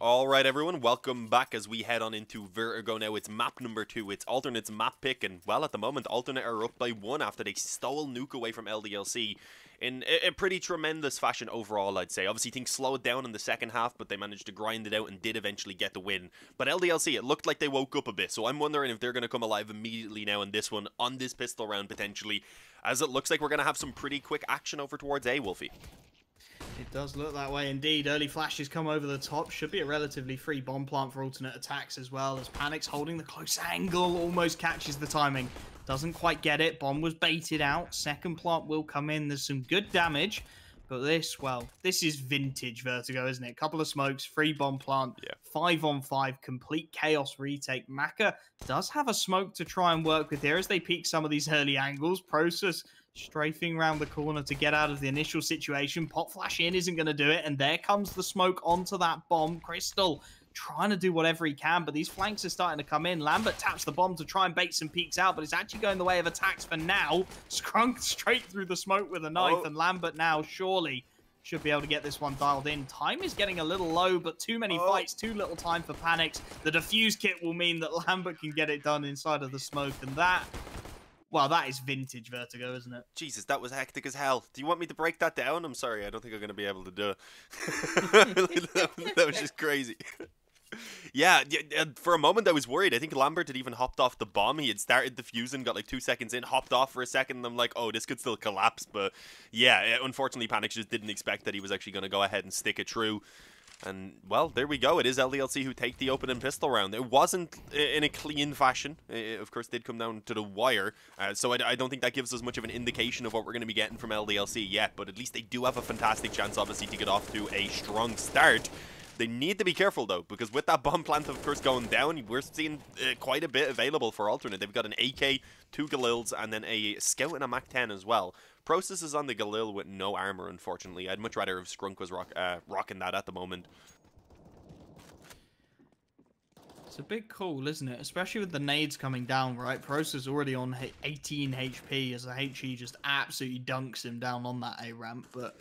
Alright everyone, welcome back as we head on into Vertigo now. It's map number 2, it's Alternate's map pick, and well, at the moment, Alternate are up by 1 after they stole Nuke away from Ldlc in a pretty tremendous fashion overall, I'd say. Obviously, things slowed down in the second half, but they managed to grind it out and did eventually get the win. But Ldlc, it looked like they woke up a bit, so I'm wondering if they're going to come alive immediately now in this one, on this pistol round potentially, as it looks like we're going to have some pretty quick action over towards A, Wolfie. It does look that way indeed. Early flashes come over the top. Should be a relatively free bomb plant for alternate attacks as well, as Panic's holding the close angle, almost catches the timing. Doesn't quite get it. Bomb was baited out. Second plant will come in. There's some good damage. But this, well, this is vintage Vertigo, isn't it? Couple of smokes, free bomb plant, 5-on-5, complete chaos retake. Maka does have a smoke to try and work with here as they peek some of these early angles. Process strafing around the corner to get out of the initial situation. Pop flash in isn't going to do it, and there comes the smoke onto that bomb. Crystal trying to do whatever he can, but these flanks are starting to come in. Lambert taps the bomb to try and bait some peeks out, but it's actually going the way of Attax for now. Scrunk straight through the smoke with a knife, and Lambert now surely should be able to get this one dialed in. Time is getting a little low, but too many fights, too little time for Panics. The defuse kit will mean that Lambert can get it done inside of the smoke, and that... well, that is vintage Vertigo, isn't it? Jesus, that was hectic as hell. Do you want me to break that down? I'm sorry, I don't think I'm going to be able to do it. That was just crazy. Yeah, for a moment I was worried. I think Lambert had even hopped off the bomb. He had started defusing, got like 2 seconds in, hopped off for a second, and I'm like, oh, this could still collapse. But yeah, unfortunately, Panic just didn't expect that he was actually going to go ahead and stick it through. And, well, there we go. It is Ldlc who take the opening pistol round. It wasn't in a clean fashion. It, of course, did come down to the wire. So I don't think that gives us much of an indication of what we're going to be getting from Ldlc yet. But at least they do have a fantastic chance, obviously, to get off to a strong start. They need to be careful, though, because with that bomb plant, of course, going down, we're seeing quite a bit available for Alternate. They've got an AK, 2 Galils, and then a Scout and a Mac-10 as well. Process is on the Galil with no armor, unfortunately. I'd much rather if Scrunk was rocking that at the moment. It's a big call, isn't it? Especially with the nades coming down, right? Process already on 18 HP as the HE just absolutely dunks him down on that A ramp, but...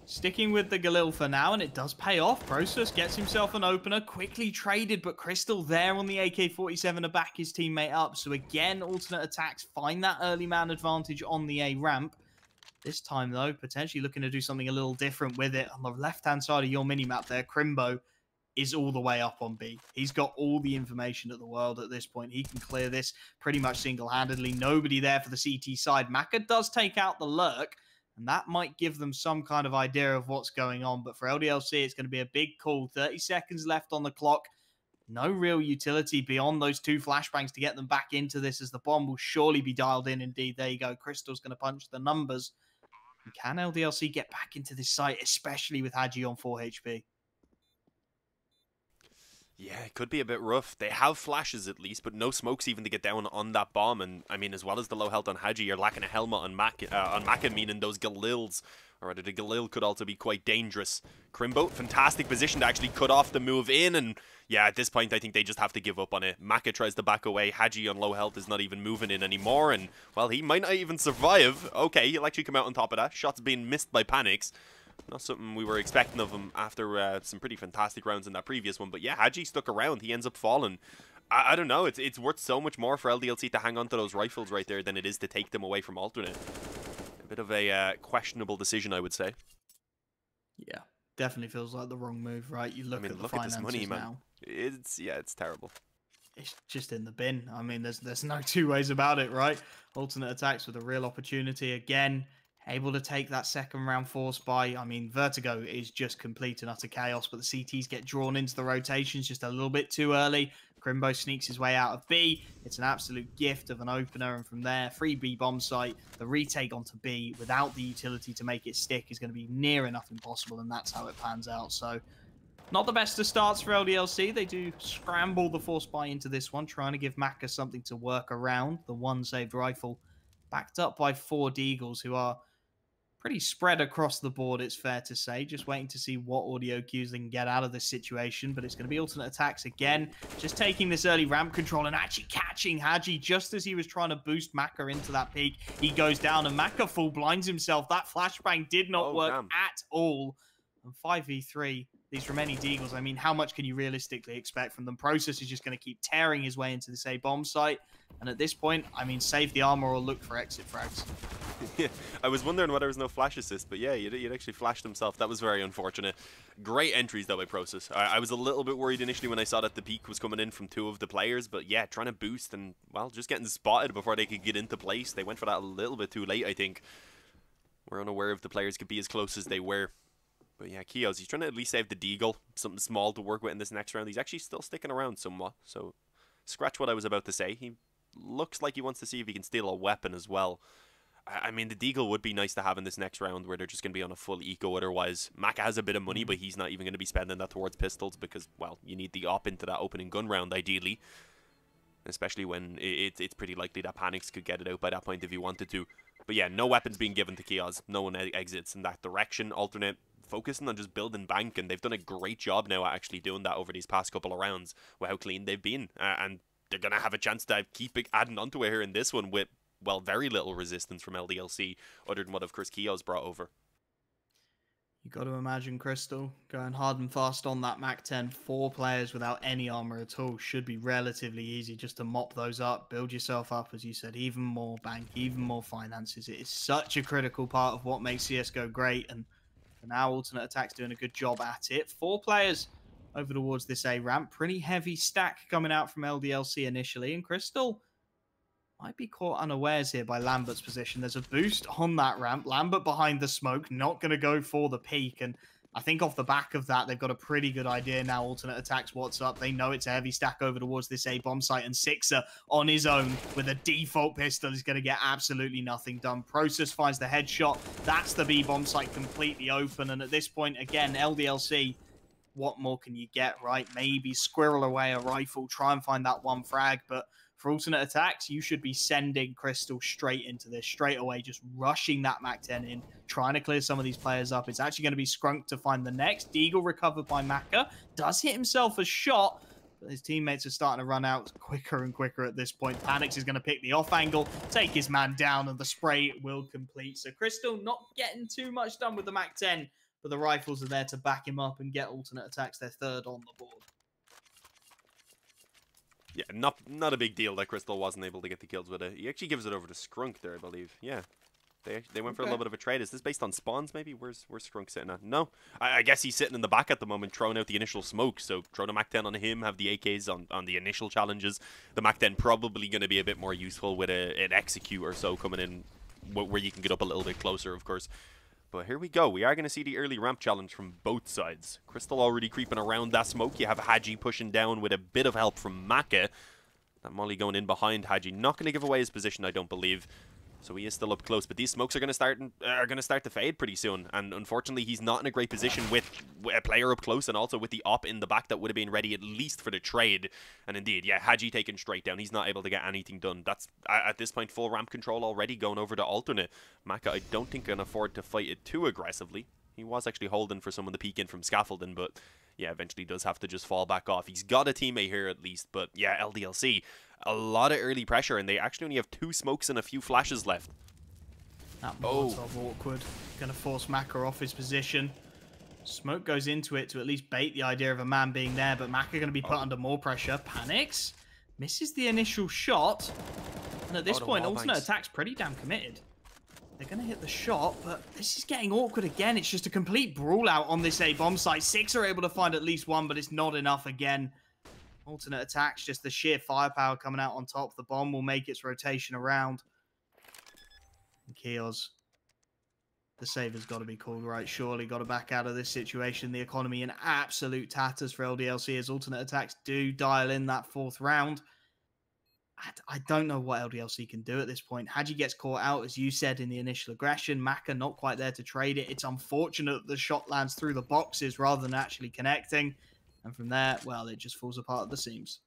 sticking with the Galil for now, and it does pay off. Process gets himself an opener, quickly traded, but Crystal there on the AK-47 to back his teammate up. So again, alternate attacks find that early man advantage on the A ramp. This time, though, potentially looking to do something a little different with it. On the left-hand side of your minimap there, Crimbo is all the way up on B. He's got all the information of the world at this point. He can clear this pretty much single-handedly. Nobody there for the CT side. Maka does take out the lurk, and that might give them some kind of idea of what's going on. But for Ldlc, it's going to be a big call. 30 seconds left on the clock. No real utility beyond those 2 flashbangs to get them back into this, as the bomb will surely be dialed in. Indeed, there you go. Crystal's going to punch the numbers. And can Ldlc get back into this site, especially with Haji on 4 HP? Yeah, it could be a bit rough. They have flashes at least, but no smokes even to get down on that bomb. And I mean, as well as the low health on Haji, you're lacking a helmet on Maka, meaning those Galils, or rather the Galil could also be quite dangerous. Crimbo, fantastic position to actually cut off the move in, and yeah, at this point I think they just have to give up on it. Maka tries to back away, Haji on low health is not even moving in anymore, and well, he might not even survive. Okay, he'll actually come out on top of that. Shots being missed by Panics. Not something we were expecting of him after some pretty fantastic rounds in that previous one. But yeah, Haji stuck around. He ends up falling. I don't know. It's worth so much more for Ldlc to hang on to those rifles right there than it is to take them away from Alternate. A bit of a questionable decision, I would say. Yeah, definitely feels like the wrong move, right? You look at the finances this money, man. now. It's terrible. It's just in the bin. I mean, there's no 2 ways about it, right? Alternate attacks with a real opportunity again. Able to take that second round force by, I mean, Vertigo is just complete and utter chaos, but the CTs get drawn into the rotations just a little bit too early. Crimbo sneaks his way out of B. It's an absolute gift of an opener, and from there, free B bomb site. The retake onto B without the utility to make it stick is going to be near enough impossible, and that's how it pans out. So, not the best of starts for Ldlc. They do scramble the force buy into this one, trying to give Maka something to work around. The 1 saved rifle, backed up by 4 Deagles, who are pretty spread across the board, it's fair to say. Just waiting to see what audio cues they can get out of this situation. But it's going to be alternate attacks again. Just taking this early ramp control and actually catching Haji just as he was trying to boost Maka into that peak. He goes down and Maka full blinds himself. That flashbang did not work at all. And 5v3 these remaining Deagles, I mean, how much can you realistically expect from them? Process is just going to keep tearing his way into this A bomb site. And at this point, I mean, save the armor or look for exit frags. Yeah, I was wondering why there was no flash assist, but yeah, you'd actually flashed himself. That was very unfortunate. Great entries, though, by Process. I was a little bit worried initially when I saw that the peak was coming in from 2 of the players, but yeah, trying to boost and, well, just getting spotted before they could get into place. They went for that a little bit too late, I think. We're unaware if the players could be as close as they were. But yeah, Keos, he's trying to at least save the Deagle. Something small to work with in this next round. He's actually still sticking around somewhat, so scratch what I was about to say. He looks like he wants to see if he can steal a weapon as well. I mean, the Deagle would be nice to have in this next round where they're just going to be on a full eco otherwise. Maka has a bit of money, but he's not even going to be spending that towards pistols because, well, you need the op into that opening gun round, ideally. Especially when it's pretty likely that Panics could get it out by that point if he wanted to. But yeah, no weapons being given to Keos. No one exits in that direction. Alternate focusing on just building bank, and they've done a great job now at actually doing that over these past couple of rounds with how clean they've been. And they're going to have a chance to keep adding onto it here in this one with, well, very little resistance from Ldlc, other than what, of course, Keos brought over. You got to imagine Crystal going hard and fast on that Mac 10. 4 players without any armor at all should be relatively easy just to mop those up, build yourself up, as you said, even more bank, even more finances. It is such a critical part of what makes CSGO great, and for now, Alternate Attack's doing a good job at it. 4 players over towards this A ramp. Pretty heavy stack coming out from Ldlc initially, and Crystal might be caught unawares here by Lambert's position. There's a boost on that ramp. Lambert behind the smoke, not going to go for the peak. And I think off the back of that, they've got a pretty good idea now. Alternate Attacks what's up. They know it's a heavy stack over towards this A bomb site. And Sixer on his own with a default pistol is going to get absolutely nothing done. Process finds the headshot. That's the B bomb site completely open. And at this point, again, Ldlc, what more can you get, right? Maybe squirrel away a rifle, try and find that one frag. But for Alternate Attacks, you should be sending Crystal straight into this, straight away, just rushing that Mac 10 in, trying to clear some of these players up. It's actually going to be Scrunk to find the next. Deagle recovered by Maka, does hit himself a shot, but his teammates are starting to run out quicker and quicker at this point. Panics is going to pick the off angle, take his man down, and the spray will complete. So Crystal not getting too much done with the Mac 10, but the rifles are there to back him up and get Alternate Attacks their 3rd on the board. Yeah, not a big deal that Crystal wasn't able to get the kills with it. He actually gives it over to Scrunk there, I believe. Yeah. They went for a little bit of a trade. Is this based on spawns, maybe? Where's Scrunk sitting at? No. I guess he's sitting in the back at the moment, throwing out the initial smoke. So throw the Mac 10 on him, have the AKs on the initial challenges. The Mac 10 probably going to be a bit more useful with an execute or so coming in where you can get up a little bit closer, of course. But here we go. We are going to see the early ramp challenge from both sides. Crystal already creeping around that smoke. You have Hadji pushing down with a bit of help from Maka. That Molly going in behind Hadji. Not going to give away his position, I don't believe. So he is still up close. But these smokes are going to start to fade pretty soon. And unfortunately, he's not in a great position with a player up close and also with the op in the back that would have been ready at least for the trade. And indeed, yeah, Hadji taken straight down. He's not able to get anything done. That's, at this point, full ramp control already going over to alternate. Maka, I don't think can afford to fight it too aggressively. He was actually holding for someone to peek in from scaffolding, but yeah, eventually does have to just fall back off. He's got a teammate here at least, but yeah, Ldlc, a lot of early pressure, and they actually only have 2 smokes and a few flashes left. That Molotov awkward. Gonna force Maka off his position. Smoke goes into it to at least bait the idea of a man being there, but Maka gonna be put under more pressure. Panics, misses the initial shot, and at this point, Alternate Attack's pretty damn committed. They're going to hit the shot, but this is getting awkward again. It's just a complete brawl out on this A bomb site. 6 are able to find at least 1, but it's not enough again. Alternate Attacks, just the sheer firepower coming out on top. The bomb will make its rotation around. And Keos, the save has got to be called, right? Surely got to back out of this situation. The economy in absolute tatters for Ldlc as Alternate Attacks do dial in that 4th round. I don't know what Ldlc can do at this point. Hadji gets caught out, as you said, in the initial aggression. Maka not quite there to trade it. It's unfortunate that the shot lands through the boxes rather than actually connecting. And from there, well, it just falls apart at the seams.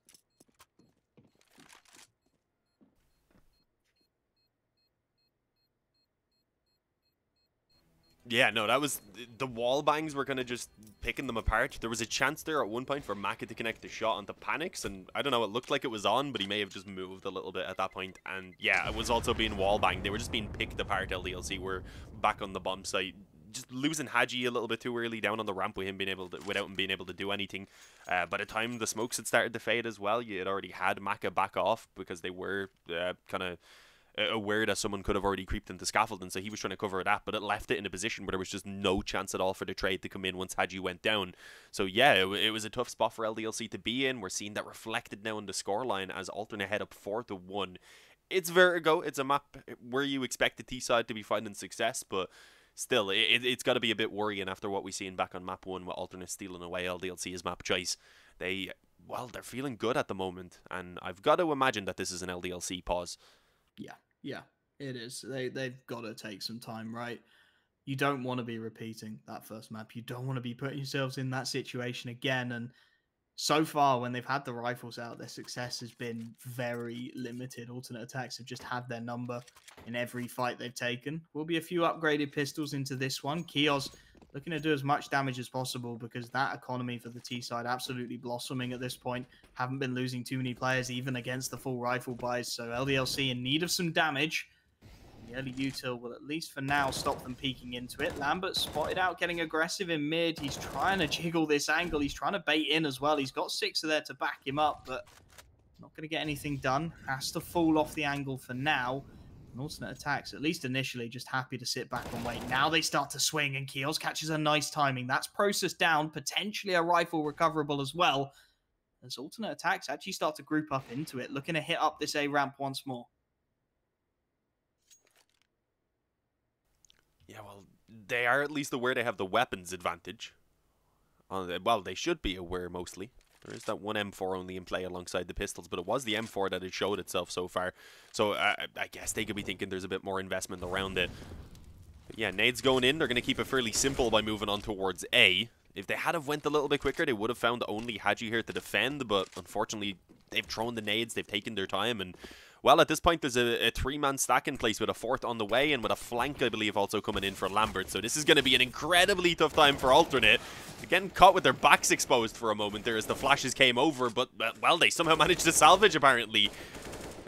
Yeah, no, that was... The wall bangs were kind of just picking them apart. There was a chance there at one point for Maka to connect the shot onto Panics, and I don't know, it looked like it was on, but he may have just moved a little bit at that point. And yeah, it was also being wall banged. They were just being picked apart, Ldlc. We're back on the bomb site, just losing Haji a little bit too early down on the ramp with him without him being able to do anything. By the time the smokes had started to fade as well, you had already had Maka back off because they were kind of aware that someone could have already creeped into scaffold, and so he was trying to cover that, but it left it in a position where there was just no chance at all for the trade to come in once Haji went down. So yeah, it was a tough spot for LDLC to be in. We're seeing that reflected now in the scoreline as Alternate head up 4-1. It's Vertigo. It's a map where you expect the T-side to be finding success, but still, it's got to be a bit worrying after what we've seen back on map 1 with Alternate stealing away LDLC's map choice. They're feeling good at the moment, and I've got to imagine that this is an LDLC pause. Yeah, it is. They've got to take some time, right? You don't want to be repeating that first map. You don't want to be putting yourselves in that situation again. And so far, when they've had the rifles out, their success has been very limited. Alternate Attacks have just had their number in every fight they've taken. Will be a few upgraded pistols into this one. Kios looking to do as much damage as possible because that economy for the T side absolutely blossoming at this point. Haven't been losing too many players even against the full rifle buys. So LDLC in need of some damage. The early util will at least for now stop them peeking into it. Lambert spotted out getting aggressive in mid. He's trying to jiggle this angle. He's trying to bait in as well. He's got Sixer there to back him up, but not going to get anything done. Has to fall off the angle for now. And Alternate Attacks, at least initially, just happy to sit back and wait. Now they start to swing, and Keels catches a nice timing. That's processed down, potentially a rifle recoverable as well. As Alternate Attacks actually start to group up into it, looking to hit up this A ramp once more. Yeah, well, they are at least aware they have the weapons advantage. Well, they should be aware mostly. There is that one M4 only in play alongside the pistols, but it was the M4 that had showed itself so far. So I guess they could be thinking there's a bit more investment around it. But yeah, nades going in. They're going to keep it fairly simple by moving on towards A. If they had have went a little bit quicker, they would have found only Haji here to defend, but unfortunately, they've thrown the nades, they've taken their time, and well, at this point, there's a three-man stack in place with a fourth on the way and with a flank, I believe, also coming in for Lambert. So this is going to be an incredibly tough time for Alternate. Again, caught with their backs exposed for a moment there as the flashes came over, but, well, they somehow managed to salvage, apparently.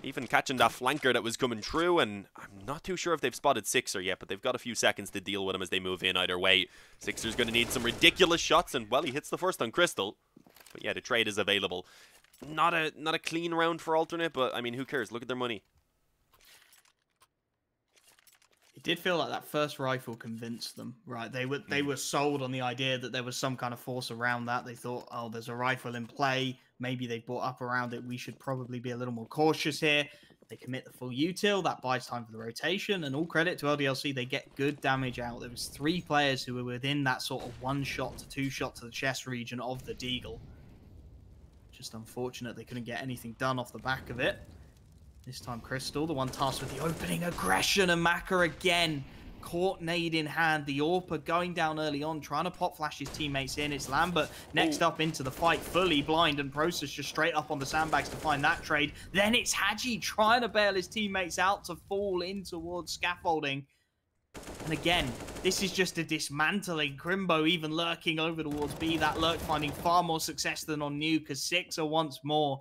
Even catching that flanker that was coming through, and I'm not too sure if they've spotted Sixer yet, but they've got a few seconds to deal with him as they move in either way. Sixer's going to need some ridiculous shots, and, well, he hits the first on Crystal. But yeah, the trade is available. Not a clean round for Alternate, but I mean, who cares? Look at their money. It did feel like that first rifle convinced them, right? They were sold on the idea that there was some kind of force around that. They thought, oh, there's a rifle in play. Maybe they brought up around it. We should probably be a little more cautious here. They commit the full util. That buys time for the rotation. And all credit to LDLC, they get good damage out. There was 3 players who were within that sort of 1 shot to 2 shot to the chest region of the Deagle. Just unfortunate they couldn't get anything done off the back of it. This time Crystal, the one tasked with the opening aggression, and Maka again caught nade in hand. The AWPer going down early on, trying to pop flash his teammates in. It's Lambert next up into the fight, fully blind, and Process just straight up on the sandbags to find that trade. Then it's Haji trying to bail his teammates out to fall in towards scaffolding. And again, this is just a dismantling. Crimbo even lurking over towards B. That lurk finding far more success than on New, because Sixer once more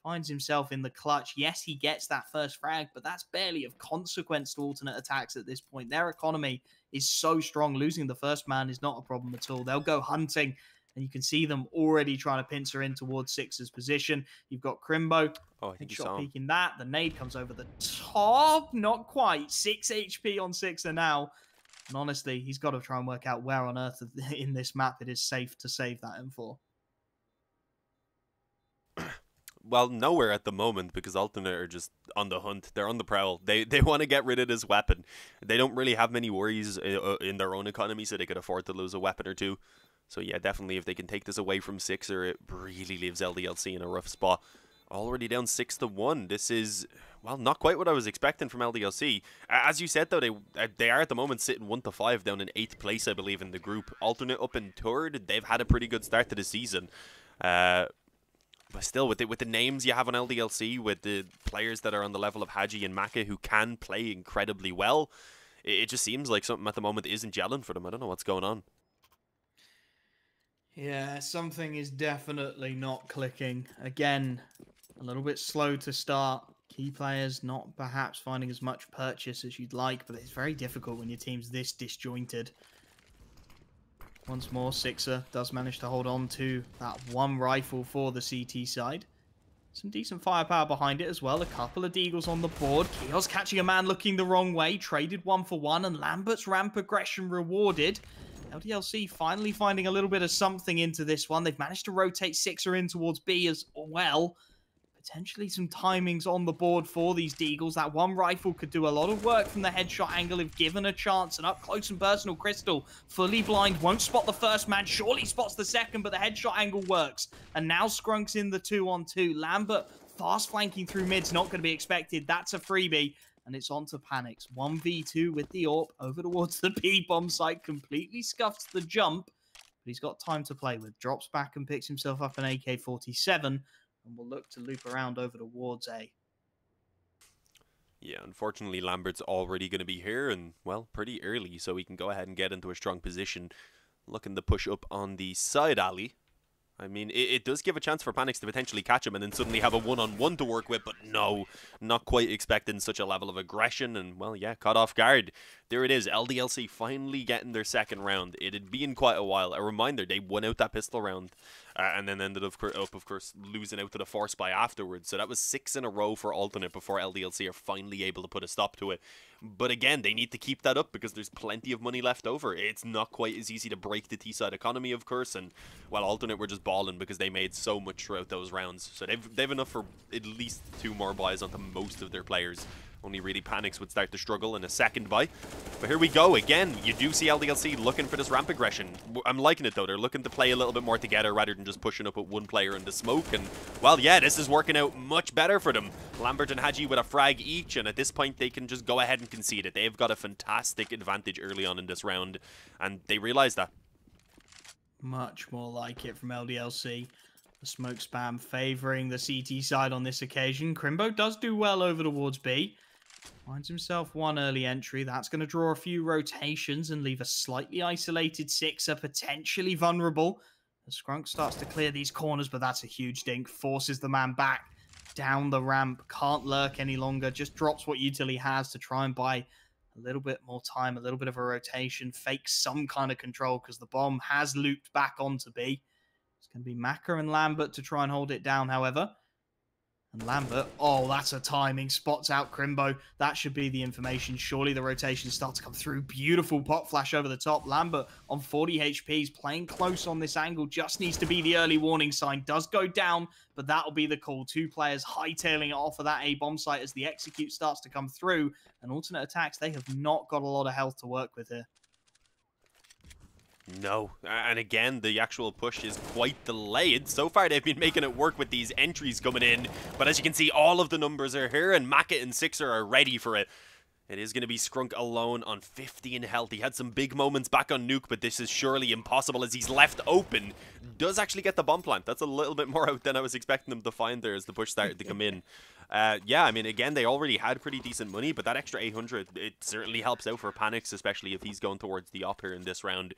finds himself in the clutch. Yes, he gets that first frag, but that's barely of consequence to Alternate Attacks at this point. Their economy is so strong. Losing the first man is not a problem at all. They'll go hunting, and you can see them already trying to pincer in towards Sixer's position. You've got Crimbo. Oh, I think you shot saw him. peeking that. The nade comes over the top. Not quite. 6 HP on Sixer now. And honestly, he's got to try and work out where on earth in this map it is safe to save that M4. Well, nowhere at the moment, because Alternate are just on the hunt. They're on the prowl. They want to get rid of this weapon. They don't really have many worries in their own economy, so they could afford to lose a weapon or two. So yeah, definitely if they can take this away from Sixer, it really leaves LDLC in a rough spot. Already down 6-1. This is, well, not quite what I was expecting from LDLC. As you said, though, they are at the moment sitting 1-5 down in 8th place, I believe, in the group. Alternate up in 3rd. They've had a pretty good start to the season. But still, with the names you have on LDLC, with the players that are on the level of Haji and Maka who can play incredibly well, it just seems like something at the moment isn't gelling for them. I don't know what's going on. Yeah, something is definitely not clicking. Again, a little bit slow to start. Key players not perhaps finding as much purchase as you'd like, but it's very difficult when your team's this disjointed. Once more, Sixer does manage to hold on to that one rifle for the CT side. Some decent firepower behind it as well. A couple of deagles on the board. Kios catching a man looking the wrong way. Traded 1-for-1, and Lambert's ramp aggression rewarded. Ldlc finally finding a little bit of something into this one. They've managed to rotate Sixer in towards B as well. Potentially some timings on the board for these deagles. That one rifle could do a lot of work from the headshot angle if given a chance. And up close and personal, Crystal, fully blind, won't spot the first man. Surely spots the second, but the headshot angle works. And now Skrunk's in the 2-on-2. Lambert fast flanking through mid's not going to be expected. That's a freebie. And it's on to Panics. 1v2 with the AWP over towards the B-bomb site. Completely scuffs the jump. But he's got time to play with. Drops back and picks himself up an AK-47. And will look to loop around over towards A. Yeah, unfortunately, Lambert's already going to be here, and, well, pretty early, so he can go ahead and get into a strong position. Looking to push up on the side alley. I mean, it does give a chance for Panics to potentially catch him and then suddenly have a one-on-one to work with, but no, not quite expecting such a level of aggression, and, well, yeah, caught off guard. There it is, Ldlc finally getting their second round. It had been quite a while. A reminder, they won out that pistol round, and then ended up, of course, losing out to the Force by afterwards. So that was 6 in a row for Alternate before Ldlc are finally able to put a stop to it. But again, they need to keep that up because there's plenty of money left over. It's not quite as easy to break the T-side economy, of course, and, well, Alternate were just balling because they made so much throughout those rounds. So they've enough for at least 2 more buys onto most of their players. Only really Panics would start to struggle in a second buy. But here we go. Again, you do see Ldlc looking for this ramp aggression. I'm liking it, though. They're looking to play a little bit more together rather than just pushing up with one player in the smoke. And, well, yeah, this is working out much better for them. Lambert and Haji with a frag each, and at this point, they can just go ahead and concede it. They've got a fantastic advantage early on in this round, and they realize that. Much more like it from Ldlc. The smoke spam favoring the CT side on this occasion. Crimbo does do well over towards B. Finds himself one early entry. That's going to draw a few rotations and leave a slightly isolated Sixer, potentially vulnerable. As Skrunk starts to clear these corners, but that's a huge dink. Forces the man back down the ramp. Can't lurk any longer. Just drops what util he has to try and buy a little bit more time, a little bit of a rotation. Fakes some kind of control because the bomb has looped back onto B. It's going to be Maka and Lambert to try and hold it down, however. And Lambert, oh, that's a timing. Spots out Crimbo. That should be the information. Surely the rotations start to come through. Beautiful pot flash over the top. Lambert on 40 HP is playing close on this angle. Just needs to be the early warning sign. Does go down, but that'll be the call. 2 players hightailing it off of that A bomb site as the execute starts to come through. And alternate attacks, they have not got a lot of health to work with here. No, and again, the actual push is quite delayed. So far, they've been making it work with these entries coming in, but as you can see, all of the numbers are here, and Maka and Sixer are ready for it. It is going to be Skrunk alone on 15 health. He had some big moments back on Nuke, but this is surely impossible as he's left open. Does actually get the bomb plant. That's a little bit more out than I was expecting them to find there as the push started to come in. Yeah, I mean, again, they already had pretty decent money, but that extra 800, it certainly helps out for Panics, especially if he's going towards the op here in this round.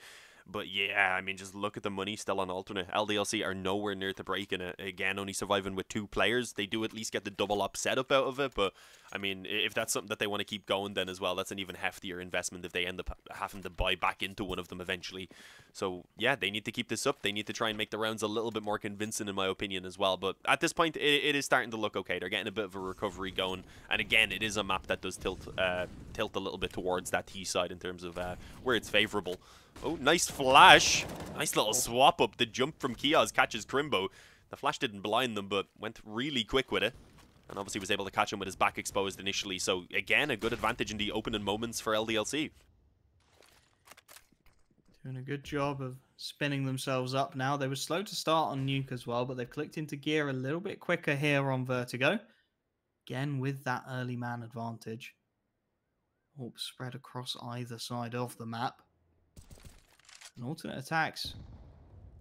But yeah, I mean, just look at the money still on alternate. Ldlc are nowhere near to breaking it. Again, only surviving with 2 players. They do at least get the double up setup out of it. But, I mean, if that's something that they want to keep going then as well, that's an even heftier investment if they end up having to buy back into one of them eventually. So, yeah, they need to keep this up. They need to try and make the rounds a little bit more convincing, in my opinion, as well. But at this point, it is starting to look okay. They're getting a bit of a recovery going. And again, it is a map that does tilt a little bit towards that T side in terms of where it's favorable. Oh, nice flash. Nice little swap up. The jump from Kiaz catches Crimbo. The flash didn't blind them, but went really quick with it. And obviously was able to catch him with his back exposed initially. So, again, a good advantage in the opening moments for Ldlc. Doing a good job of spinning themselves up now. They were slow to start on Nuke as well, but they've clicked into gear a little bit quicker here on Vertigo. Again, with that early man advantage. Orb spread across either side of the map. And alternate attacks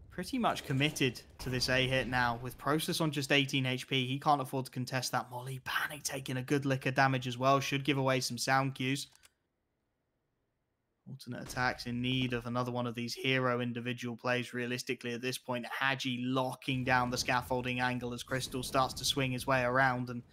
pretty much committed to this A hit now. With Process on just 18 HP, he can't afford to contest that molly. Panic taking a good lick of damage as well. Should give away some sound cues. Alternate attacks in need of another one of these hero individual plays realistically at this point. Haji locking down the scaffolding angle as Crystal starts to swing his way around, and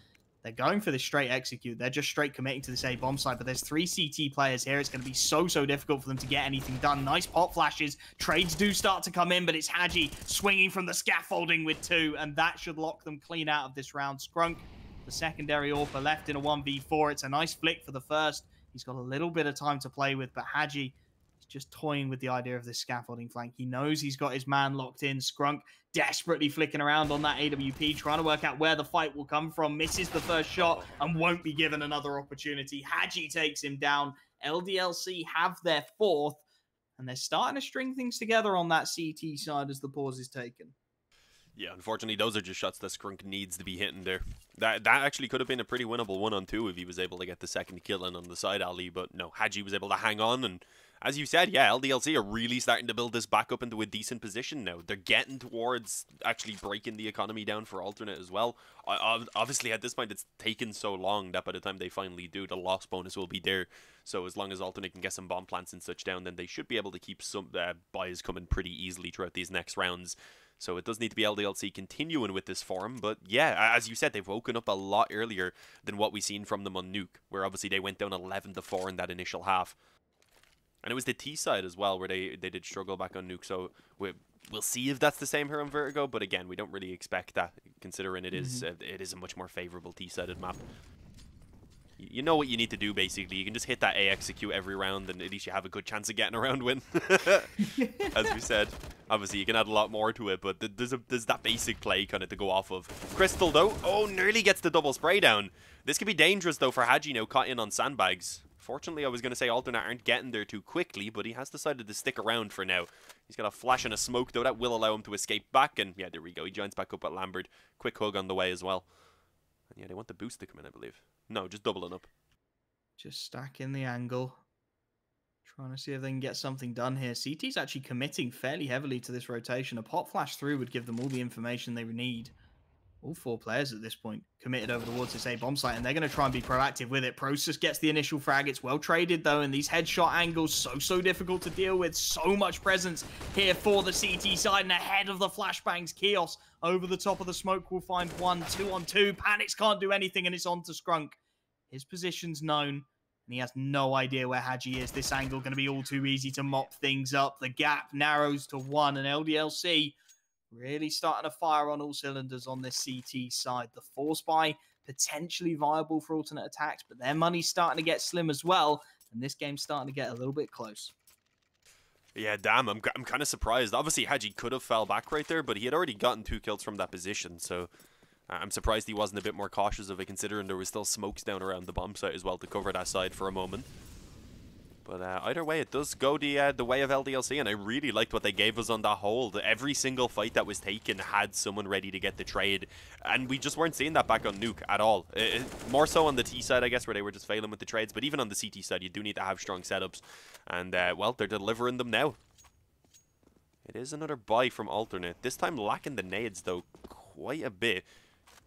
They're going for this straight execute. They're just straight committing to this A bomb site, but there's 3 CT players here. It's going to be so difficult for them to get anything done. Nice pop flashes. Trades do start to come in, but it's Hadji swinging from the scaffolding with 2, and that should lock them clean out of this round. Scrunk, the secondary AWP, left in a 1v4. It's a nice flick for the first. He's got a little bit of time to play with, but Hadji is just toying with the idea of this scaffolding flank. He knows he's got his man locked in. Scrunk desperately flicking around on that AWP, trying to work out where the fight will come from. Misses the first shot and won't be given another opportunity. Hadji takes him down. Ldlc have their 4th, and they're starting to string things together on that CT side as the pause is taken. Yeah, unfortunately, those are just shots that Scrunk needs to be hitting there. That actually could have been a pretty winnable 1-on-2 if he was able to get the second kill in on the side alley, but no, Hadji was able to hang on, and as you said, yeah, Ldlc are really starting to build this back up into a decent position now. They're getting towards actually breaking the economy down for alternate as well. Obviously, at this point, it's taken so long that by the time they finally do, the loss bonus will be there. So as long as alternate can get some bomb plants and such down, then they should be able to keep some buys coming pretty easily throughout these next rounds. So it does need to be Ldlc continuing with this form. But yeah, as you said, they've woken up a lot earlier than what we've seen from them on Nuke, where obviously they went down 11-4 in that initial half. And it was the T side as well, where they did struggle back on Nuke. So we'll see if that's the same here on Vertigo. But again, we don't really expect that, considering it is a much more favorable T-sided map. You know what you need to do, basically. You can just hit that A execute every round, and at least you have a good chance of getting a round win. As we said. Obviously, you can add a lot more to it, but there's that basic play kind of to go off of. Crystal, though, oh, nearly gets the double spray down. This could be dangerous, though, for Hadji now, caught in on sandbags. Fortunately, I was going to say alternate aren't getting there too quickly, but he has decided to stick around for now. He's got a flash and a smoke, though. That will allow him to escape back, and yeah, there we go. He joins back up at Lambert. Quick hug on the way as well. And yeah, they want the boost to come in, I believe. No, just doubling up. Just stacking the angle. Trying to see if they can get something done here. CT's actually committing fairly heavily to this rotation. A pop flash through would give them all the information they would need. All 4 players at this point committed over towards this A bomb site, and they're going to try and be proactive with it. Process gets the initial frag. It's well traded, though, and these headshot angles so difficult to deal with. So much presence here for the CT side, and ahead of the flashbangs, Kios over the top of the smoke will find 1, 2-on-2. Panics can't do anything, and it's on to Scrunk. His position's known, and he has no idea where Hadji is. This angle going to be all too easy to mop things up. The gap narrows to 1, and Ldlc really starting to fire on all cylinders on this CT side. The force buy potentially viable for alternate attacks, but their money's starting to get slim as well, and this game's starting to get a little bit close. Yeah, damn, I'm kind of surprised. Obviously, Hadji could have fell back right there, but he had already gotten 2 kills from that position, so I'm surprised he wasn't a bit more cautious of it, considering there was still smokes down around the bomb site as well to cover that side for a moment. But either way, it does go the way of Ldlc, and I really liked what they gave us on that hold. Every single fight that was taken had someone ready to get the trade, and we just weren't seeing that back on Nuke at all. More so on the T side, I guess, where they were just failing with the trades, but even on the CT side, you do need to have strong setups, and well, they're delivering them now. It is another buy from alternate, this time lacking the nades, though, quite a bit.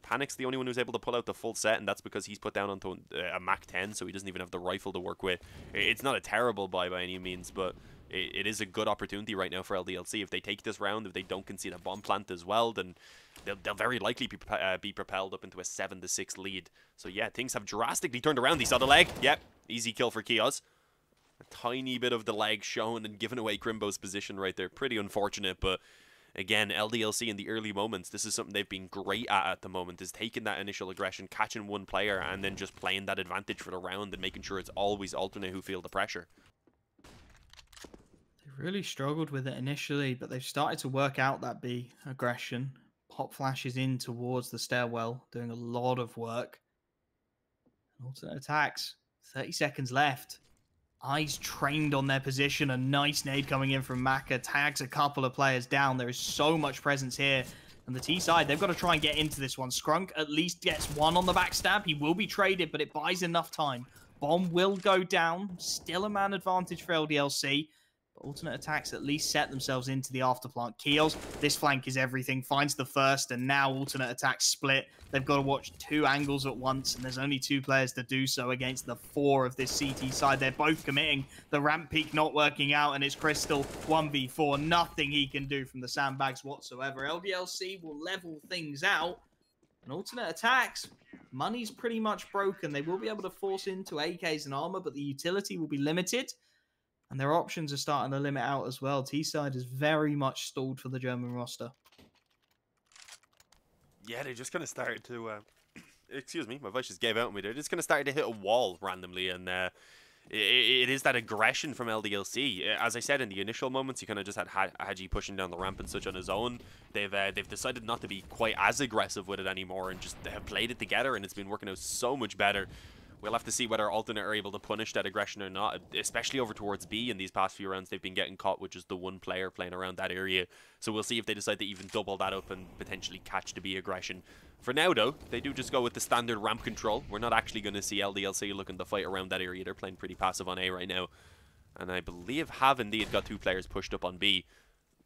Panic's the only one who's able to pull out the full set, and that's because he's put down onto a Mac 10, so he doesn't even have the rifle to work with. It's not a terrible buy by any means, but it is a good opportunity right now for Ldlc. If they take this round, if they don't concede a bomb plant as well, then they'll very likely be propelled up into a 7-6 lead. So yeah, things have drastically turned around. He saw the leg. Yep, easy kill for Kios. A tiny bit of the leg shown and giving away Crimbo's position right there. Pretty unfortunate, but again, Ldlc in the early moments, this is something they've been great at the moment, is taking that initial aggression, catching one player, and then just playing that advantage for the round and making sure it's always alternate who feel the pressure. They really struggled with it initially, but they've started to work out that B aggression. Pop flashes in towards the stairwell, doing a lot of work. Alternate attacks, 30 seconds left. Eyes trained on their position. A nice nade coming in from Maka. Tags a couple of players down. There is so much presence here. On the T side, they've got to try and get into this one. Scrunk at least gets 1 on the backstab. He will be traded, but it buys enough time. Bomb will go down. Still a man advantage for Ldlc. But alternate attacks at least set themselves into the afterplant. Keels, this flank is everything. Finds the first, and now alternate attacks split. They've got to watch 2 angles at once, and there's only 2 players to do so against the 4 of this CT side. They're both committing. The ramp peak not working out, and it's Crystal 1v4. Nothing he can do from the sandbags whatsoever. Ldlc will level things out, and alternate attacks Money's pretty much broken. They will be able to force into AKs and armor, but the utility will be limited. And their options are starting to limit out as well. T-side is very much stalled for the German roster. Yeah, they just kind of started to... excuse me, my voice just gave out on me. They're just kind of started to hit a wall randomly, and it is that aggression from Ldlc. As I said, in the initial moments, you kind of just had Haji pushing down the ramp and such on his own. They've decided not to be quite as aggressive with it anymore, and just have played it together, and it's been working out so much better. We'll have to see whether Alternate are able to punish that aggression or not, especially over towards B in these past few rounds. They've been getting caught with just the one player playing around that area. So we'll see if they decide to even double that up and potentially catch the B aggression. For now, though, they do just go with the standard ramp control. We're not actually going to see Ldlc looking to fight around that area. They're playing pretty passive on A right now. And I believe have indeed got 2 players pushed up on B.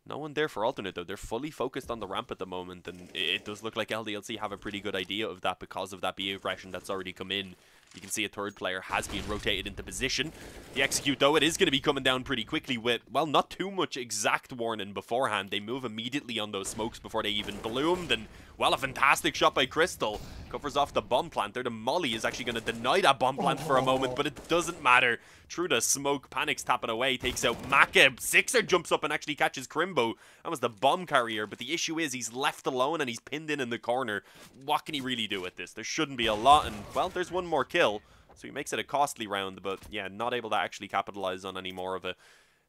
No one there for Alternate, though. They're fully focused on the ramp at the moment, and it does look like Ldlc have a pretty good idea of that because of that B aggression that's already come in. You can see a third player has been rotated into position. The execute, though, it is going to be coming down pretty quickly with, well, not too much exact warning beforehand. They move immediately on those smokes before they even bloomed, and, well, a fantastic shot by Crystal. Covers off the bomb planter. The molly is actually going to deny that bomb plant for a moment, but it doesn't matter. Through the smoke, Panic's tapping away, takes out Maka. Sixer jumps up and actually catches Crimbo. That was the bomb carrier, but the issue is he's left alone and he's pinned in the corner. What can he really do with this? There shouldn't be a lot, and, well, there's one more kill. So he makes it a costly round, but, yeah, not able to actually capitalize on any more of it.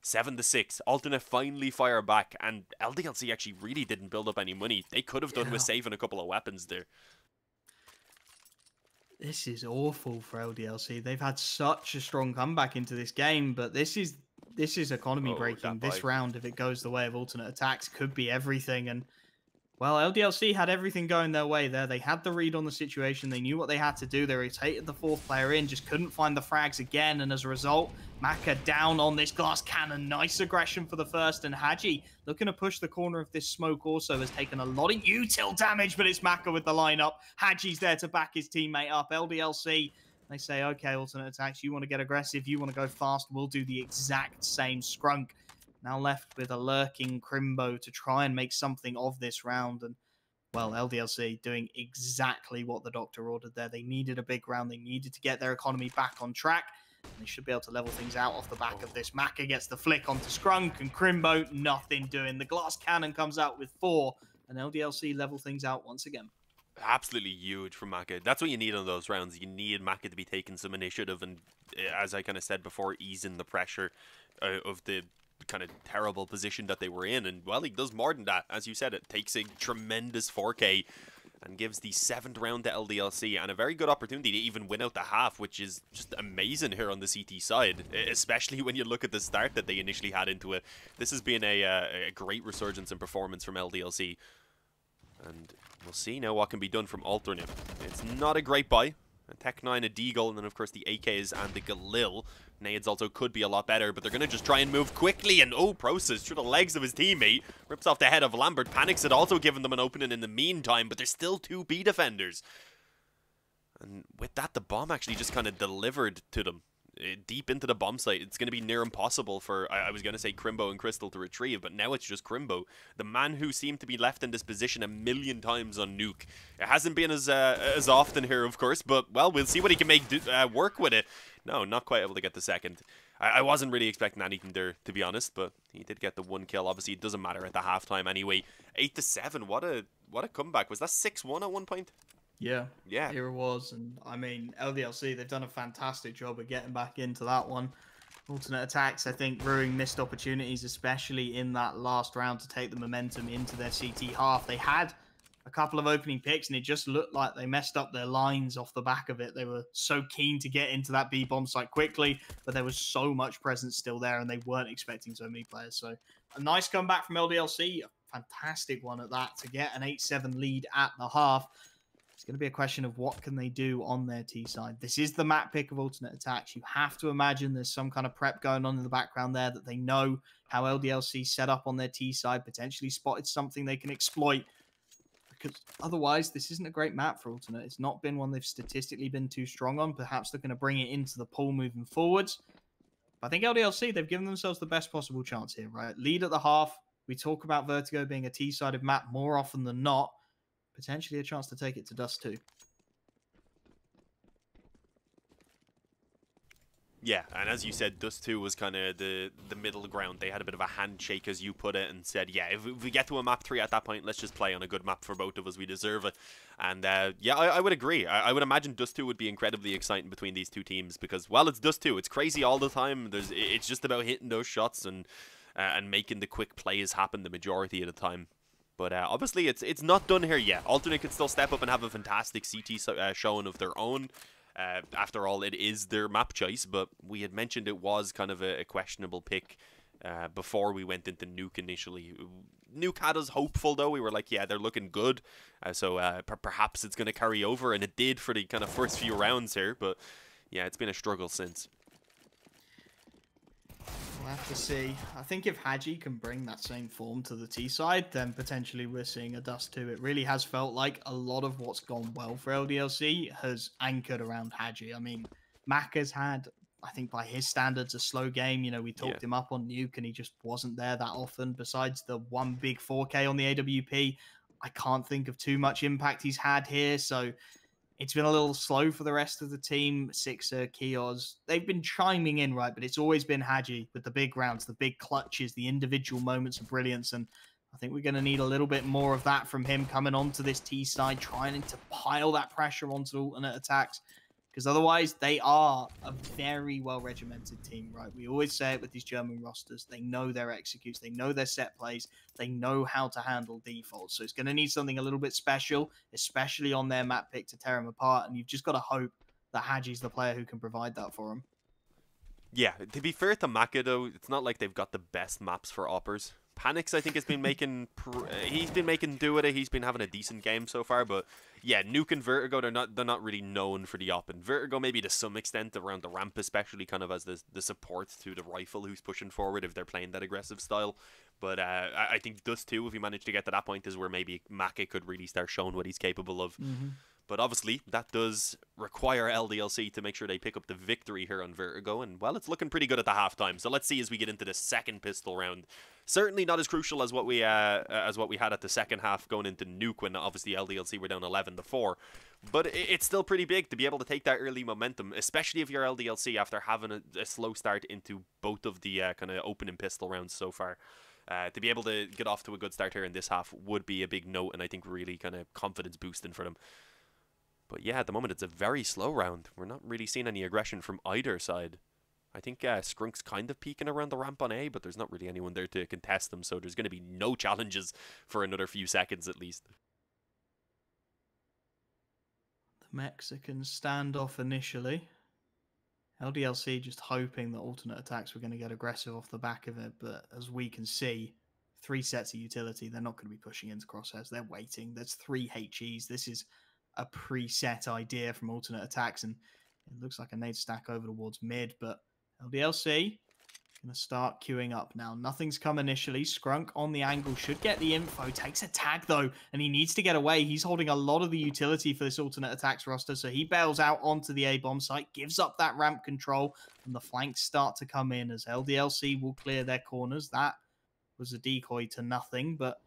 7-6. Alternate finally fire back, and Ldlc actually really didn't build up any money. They could have done with saving a couple of weapons there. This is awful for Ldlc. They've had such a strong comeback into this game, but this is economy breaking. This round, if it goes the way of Alternate Attacks, could be everything. And, well, Ldlc had everything going their way there. They had the read on the situation. They knew what they had to do. They rotated the 4th player in, just couldn't find the frags again. And as a result, Maka down on this glass cannon. Nice aggression for the first. And Haji, looking to push the corner of this smoke, also has taken a lot of util damage, but it's Maka with the lineup. Haji's there to back his teammate up. Ldlc, they say, okay, Alternate Attacks, you want to get aggressive, you want to go fast, we'll do the exact same. Scrunk now left with a lurking Crimbo to try and make something of this round. And, well, Ldlc doing exactly what the doctor ordered there. They needed a big round. They needed to get their economy back on track. And they should be able to level things out off the back of this. Maka gets the flick onto Scrunk, and Crimbo, nothing doing. The glass cannon comes out with 4, and Ldlc level things out once again. Absolutely huge from Maka. That's what you need on those rounds. You need Maka to be taking some initiative and, as I kind of said before, easing the pressure of the kind of terrible position that they were in. And, well, he does more than that. As you said, it takes a tremendous 4K and gives the 7th round to Ldlc and a very good opportunity to even win out the half, which is just amazing here on the CT side, especially when you look at the start that they initially had into it. This has been a great resurgence in performance from Ldlc. And we'll see now what can be done from Alternate. It's not a great buy. A Tech 9, a Deagle, and then of course the AKs and the Galil. Nades also could be a lot better, but they're going to just try and move quickly. And Process through the legs of his teammate. Rips off the head of Lambert. Panics had also given them an opening in the meantime, but there's still 2 B defenders. And with that, the bomb actually just kind of delivered to them. Deep into the bomb site. It's going to be near impossible for, I was going to say Crimbo and Crystal to retrieve, but now it's just Crimbo, the man who seemed to be left in this position a million times on Nuke. It hasn't been as often here, of course, but, well, we'll see what he can make work with it. No, not quite able to get the second. I wasn't really expecting anything there, to be honest, but he did get the 1 kill. Obviously, it doesn't matter at the halftime anyway. 8-7, what a comeback. Was that 6-1 at one point? Yeah, yeah, here it was. And I mean, Ldlc, they've done a fantastic job of getting back into that one. Alternate Attacks, I think, brewing missed opportunities, especially in that last round, to take the momentum into their CT half. They had a couple of opening picks, and it just looked like they messed up their lines off the back of it. They were so keen to get into that B bomb site quickly, but there was so much presence still there, and they weren't expecting so many players. So a nice comeback from Ldlc, a fantastic one at that, to get an 8-7 lead at the half. It's going to be a question of what can they do on their T side. This is the map pick of Alternate Attacks. You have to imagine there's some kind of prep going on in the background there, that they know how Ldlc set up on their T side, potentially spotted something they can exploit. Because otherwise, this isn't a great map for Alternate. It's not been one they've statistically been too strong on. Perhaps they're going to bring it into the pool moving forwards. But I think Ldlc, they've given themselves the best possible chance here, right? Lead at the half. We talk about Vertigo being a T-sided map more often than not. Potentially a chance to take it to dust too. Yeah, and as you said, Dust 2 was kind of the middle ground. They had a bit of a handshake, as you put it, and said, yeah, if we get to a map 3 at that point, let's just play on a good map for both of us. We deserve it. And yeah, I would agree. I would imagine Dust 2 would be incredibly exciting between these two teams because, well, it's Dust 2. It's crazy all the time. It's just about hitting those shots and making the quick plays happen the majority of the time. But obviously, it's not done here yet. Alternate could still step up and have a fantastic CT showing of their own. After all, it is their map choice, but we had mentioned it was kind of a questionable pick before we went into Nuke initially. Nuke had us hopeful, though. We were like, yeah, they're looking good, so perhaps it's going to carry over, and it did for the kind of first few rounds here, but yeah, it's been a struggle since. We'll have to see. I think if Hadji can bring that same form to the T side, then potentially we're seeing a Dust 2. It really has felt like a lot of what's gone well for Ldlc has anchored around Hadji. I mean, Mac has had, I think by his standards, a slow game. You know, we talked him up on Nuke and he just wasn't there that often. Besides the one big 4K on the AWP, I can't think of too much impact he's had here. So it's been a little slow for the rest of the team. Sixer, Kiosk, they've been chiming in, right? But it's always been Hadji with the big rounds, the big clutches, the individual moments of brilliance. And I think we're going to need a little bit more of that from him coming onto this T side, trying to pile that pressure onto alternate attacks. Because otherwise, they are a very well-regimented team, right? We always say it with these German rosters. They know their executes. They know their set plays. They know how to handle defaults. So it's going to need something a little bit special, especially on their map pick to tear them apart. And you've just got to hope that Hadji's the player who can provide that for them. Yeah, to be fair to Maka, though, it's not like they've got the best maps for oppers. Panics, I think, has been making he's been making do with it. He's been having a decent game so far, but yeah, Nuke and Vertigo, they're not really known for the op. And Vertigo maybe to some extent around the ramp, especially kind of as the support to the rifle who's pushing forward if they're playing that aggressive style. But I think Dust 2, if he managed to get to that point, is where maybe Maka could really start showing what he's capable of. But obviously, that does require Ldlc to make sure they pick up the victory here on Vertigo. And, well, it's looking pretty good at the halftime. So let's see as we get into the second pistol round. Certainly not as crucial as what we had at the second half going into Nuke when, obviously, Ldlc were down 11-4. But it's still pretty big to be able to take that early momentum, especially if you're Ldlc after having a slow start into both of the kind of opening pistol rounds so far. To be able to get off to a good start here in this half would be a big note and I think really kind of confidence boosting for them. But yeah, at the moment, it's a very slow round. We're not really seeing any aggression from either side. I think Skrunk's kind of peeking around the ramp on A, but there's not really anyone there to contest them, so there's going to be no challenges for another few seconds at least. The Mexican standoff initially. Ldlc just hoping that alternate attacks were going to get aggressive off the back of it, but as we can see, 3 sets of utility, they're not going to be pushing into crosshairs. They're waiting. There's 3 HEs. This is a preset idea from alternate attacks, and it looks like a nade stack over towards mid, but Ldlc going to start queuing up now. Nothing's come initially. Skrunk on the angle should get the info. Takes a tag, though, and he needs to get away. He's holding a lot of the utility for this alternate attacks roster, so he bails out onto the A-bomb site, gives up that ramp control, and the flanks start to come in as Ldlc will clear their corners. That was a decoy to nothing, but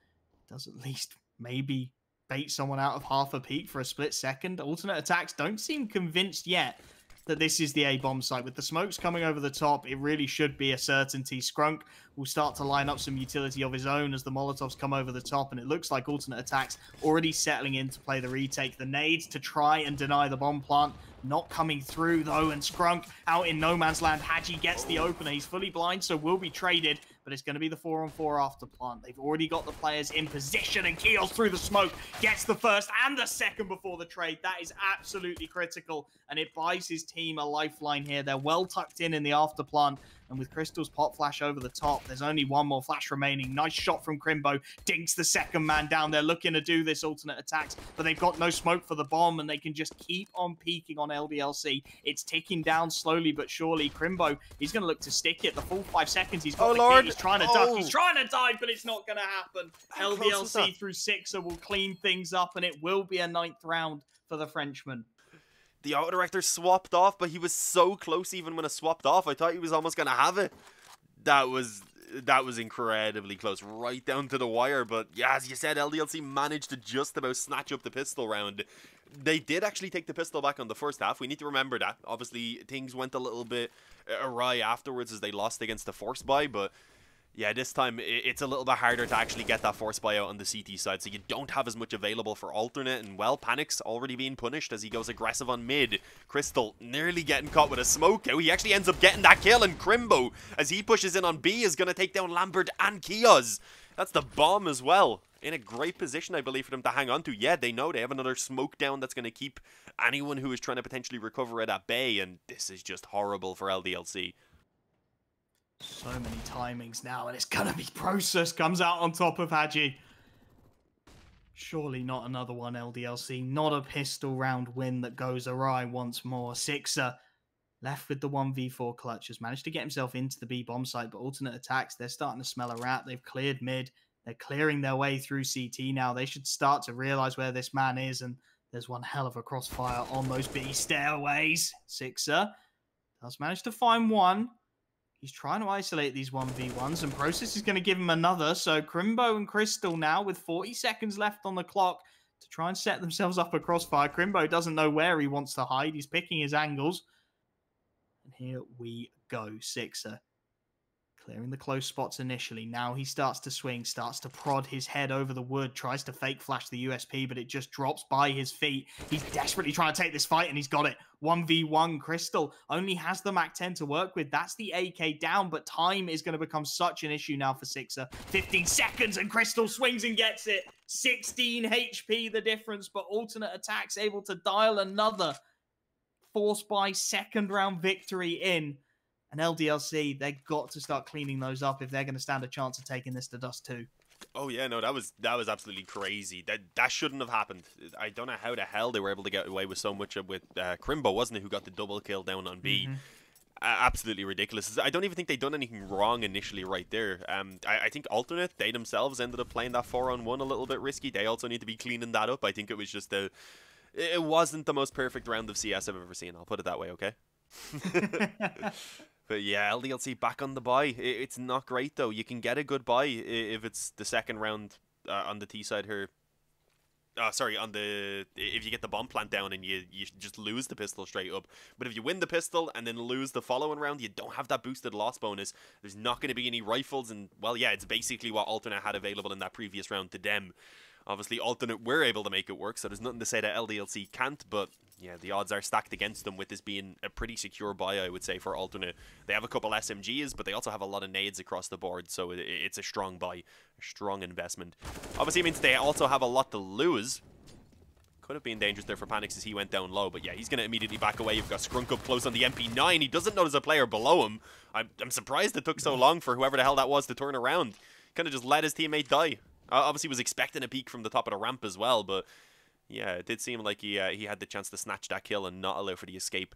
does at least maybe bait someone out of half a peak for a split second. Alternate attacks don't seem convinced yet that this is the A-bomb site. With the smokes coming over the top, it really should be a certainty. Skrunk will start to line up some utility of his own as the Molotovs come over the top, and it looks like alternate attacks already settling in to play the retake. The nades to try and deny the bomb plant. Not coming through, though, and Skrunk out in no man's land. Hadji gets the opener. He's fully blind, so will be traded, but it's going to be the 4-on-4 after plant. They've already got the players in position, and Kiosk through the smoke gets the first and the second before the trade. That is absolutely critical, and it buys his team a lifeline here. They're well tucked in the after plant, and with Crystal's pop flash over the top, there's only one more flash remaining. Nice shot from Crimbo. Dinks the second man down. They're looking to do this alternate attacks, but they've got no smoke for the bomb, and they can just keep on peeking on Ldlc. It's ticking down slowly but surely. Crimbo, he's going to look to stick it. The full 5 seconds he's got. Lord. He's trying to duck. He's trying to dive, but it's not going to happen. Ldlc through Sixer will clean things up, and it will be a 9th round for the Frenchman. The auto director swapped off, but he was so close even when it swapped off. I thought he was almost going to have it. That was That was incredibly close, right down to the wire. But yeah, as you said, LDLC managed to just about snatch up the pistol round. They did actually take the pistol back on the first half. We need to remember that. Obviously, things went a little bit awry afterwards as they lost against the force buy, but yeah, this time it's a little bit harder to actually get that force buy out on the CT side, so you don't have as much available for alternate, and well, Panic's already being punished as he goes aggressive on mid. Crystal nearly getting caught with a smoke out. He actually ends up getting that kill, and Crimbo, as he pushes in on B, is going to take down Lambert and Kios. That's the bomb as well. In a great position, I believe, for them to hang on to. Yeah, they know they have another smoke down that's going to keep anyone who is trying to potentially recover it at bay, and this is just horrible for LDLC. So many timings now, and it's gonna be Process comes out on top of Hadji. Surely not another one, LDLC. Not a pistol round win that goes awry once more. Sixer left with the 1v4 clutch. Has managed to get himself into the B bomb site, but alternate attacks, they're starting to smell a rat. They've cleared mid. They're clearing their way through CT now. They should start to realize where this man is, and there's one hell of a crossfire on those B stairways. Sixer does manage to find one. He's trying to isolate these 1v1s, and Process is going to give him another. So Crimbo and Crystal now with 40 seconds left on the clock to try and set themselves up a crossfire. Crimbo doesn't know where he wants to hide. He's picking his angles. And here we go. Sixer clearing the close spots initially. Now he starts to swing, starts to prod his head over the wood, tries to fake flash the USP, but it just drops by his feet. He's desperately trying to take this fight, and he's got it. 1v1. Crystal only has the MAC-10 to work with. That's the AK down, but time is going to become such an issue now for Sixer. 15 seconds, and Crystal swings and gets it. 16 HP the difference, but alternate attacks able to dial another force by second round victory in. And LDLC, they've got to start cleaning those up if they're going to stand a chance of taking this to dust too. Oh yeah, no, that was absolutely crazy. That shouldn't have happened. I don't know how the hell they were able to get away with so much with Crimbo, wasn't it, who got the double kill down on B. Absolutely ridiculous. I don't even think they'd done anything wrong initially right there. I think alternate, they themselves ended up playing that 4-on-1 a little bit risky. They also need to be cleaning that up. I think it was just it wasn't the most perfect round of CS I've ever seen. I'll put it that way, okay? But yeah, LDLC back on the buy. It's not great though. You can get a good buy if it's the second round on the T side here. Sorry, if you get the bomb plant down and you just lose the pistol straight up. But if you win the pistol and then lose the following round, you don't have that boosted loss bonus. There's not going to be any rifles, and well, yeah, it's basically what alternate had available in that previous round to them. Obviously, alternate were able to make it work, so there's nothing to say that LDLC can't, but yeah, the odds are stacked against them with this being a pretty secure buy, I would say, for alternate. They have a couple SMGs, but they also have a lot of nades across the board, so it's a strong buy, a strong investment. Obviously, it means they also have a lot to lose. Could have been dangerous there for Panix as he went down low, but yeah, he's going to immediately back away. You've got Skrunk up close on the MP9. He doesn't notice a player below him. I'm surprised it took so long for whoever the hell that was to turn around. Kind of just let his teammate die. Obviously was expecting a peek from the top of the ramp as well, but yeah, it did seem like he had the chance to snatch that kill and not allow for the escape.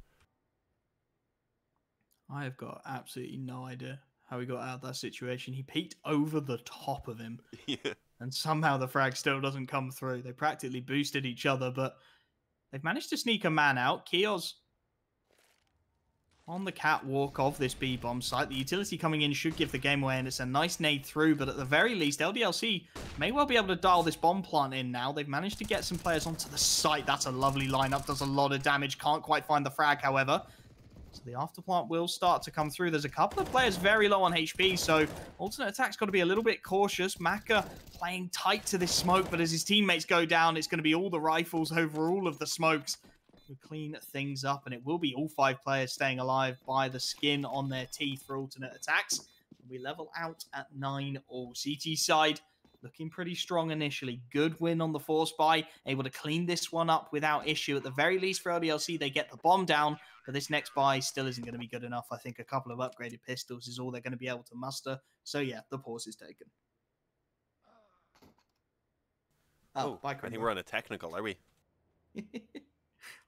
I have got absolutely no idea how he got out of that situation. He peeked over the top of him, Yeah. And somehow the frag still doesn't come through. They practically boosted each other, but they've managed to sneak a man out. Kios on the catwalk of this B-bomb site. The utility coming in should give the game away, and it's a nice nade through, but at the very least, LDLC may well be able to dial this bomb plant in now. They've managed to get some players onto the site. That's a lovely lineup, does a lot of damage. Can't quite find the frag, however. So the afterplant will start to come through. There's a couple of players very low on HP, so alternate attack's got to be a little bit cautious. Maka playing tight to this smoke, but as his teammates go down, it's going to be all the rifles over all of the smokes. Clean things up, and it will be all 5 players staying alive by the skin on their teeth for alternate attacks. We level out at 9 all. CT side looking pretty strong initially. Good win on the force buy, able to clean this one up without issue. At the very least for LDLC, they get the bomb down, but this next buy still isn't going to be good enough. I think a couple of upgraded pistols is all they're going to be able to muster. So yeah, the pause is taken. Oh, I think we're on a technical, are we?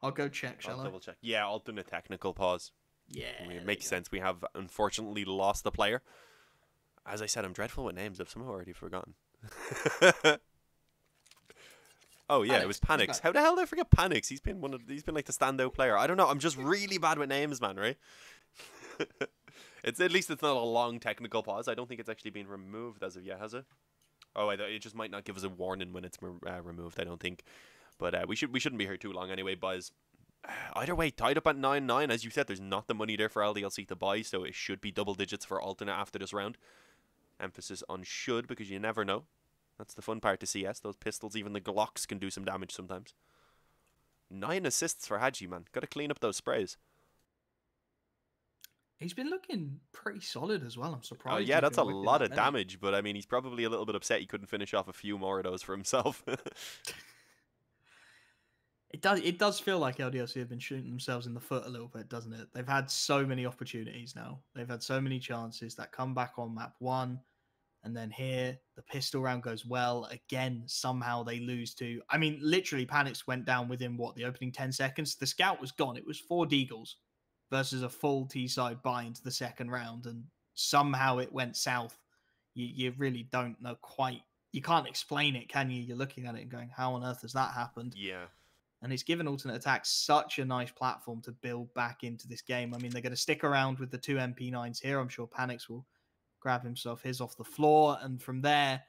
I'll go check, shall I? Double check. Yeah, alternate technical pause. Yeah. It makes sense. We have unfortunately lost the player. As I said, I'm dreadful with names. I've somehow already forgotten. Oh yeah, Panix. It was Panix. How the hell did I forget Panix? He's been like the standout player. I don't know. I'm just really bad with names, man, right? It's at least it's not a long technical pause. I don't think it's actually been removed as of yet, has it? Oh, it just might not give us a warning when it's removed. I don't think, but we shouldn't be here too long anyway, boys. Either way, tied up at 9-9. As you said, there's not the money there for LDLC to buy, so it should be double digits for alternate after this round. Emphasis on should, because you never know. That's the fun part to CS. Those pistols, even the Glocks, can do some damage sometimes. 9 assists for Hadji, man. Got to clean up those sprays. He's been looking pretty solid as well. I'm surprised. Yeah, that's a lot of damage, but I mean, he's probably a little bit upset he couldn't finish off a few more of those for himself. It does feel like LDLC have been shooting themselves in the foot a little bit, doesn't it? They've had so many opportunities now. They've had so many chances that come back on map 1. And then here, the pistol round goes well. Again, somehow they lose to... I mean, literally, Panics went down within, the opening 10 seconds? The scout was gone. It was 4 Deagles versus a full T-side buy into the second round. And somehow it went south. You really don't know quite... You can't explain it, can you? You're looking at it and going, how on earth has that happened? Yeah. And it's given Alternate Attack such a nice platform to build back into this game. I mean, they're going to stick around with the 2 MP9s here. I'm sure Panics will grab himself his off the floor, and from there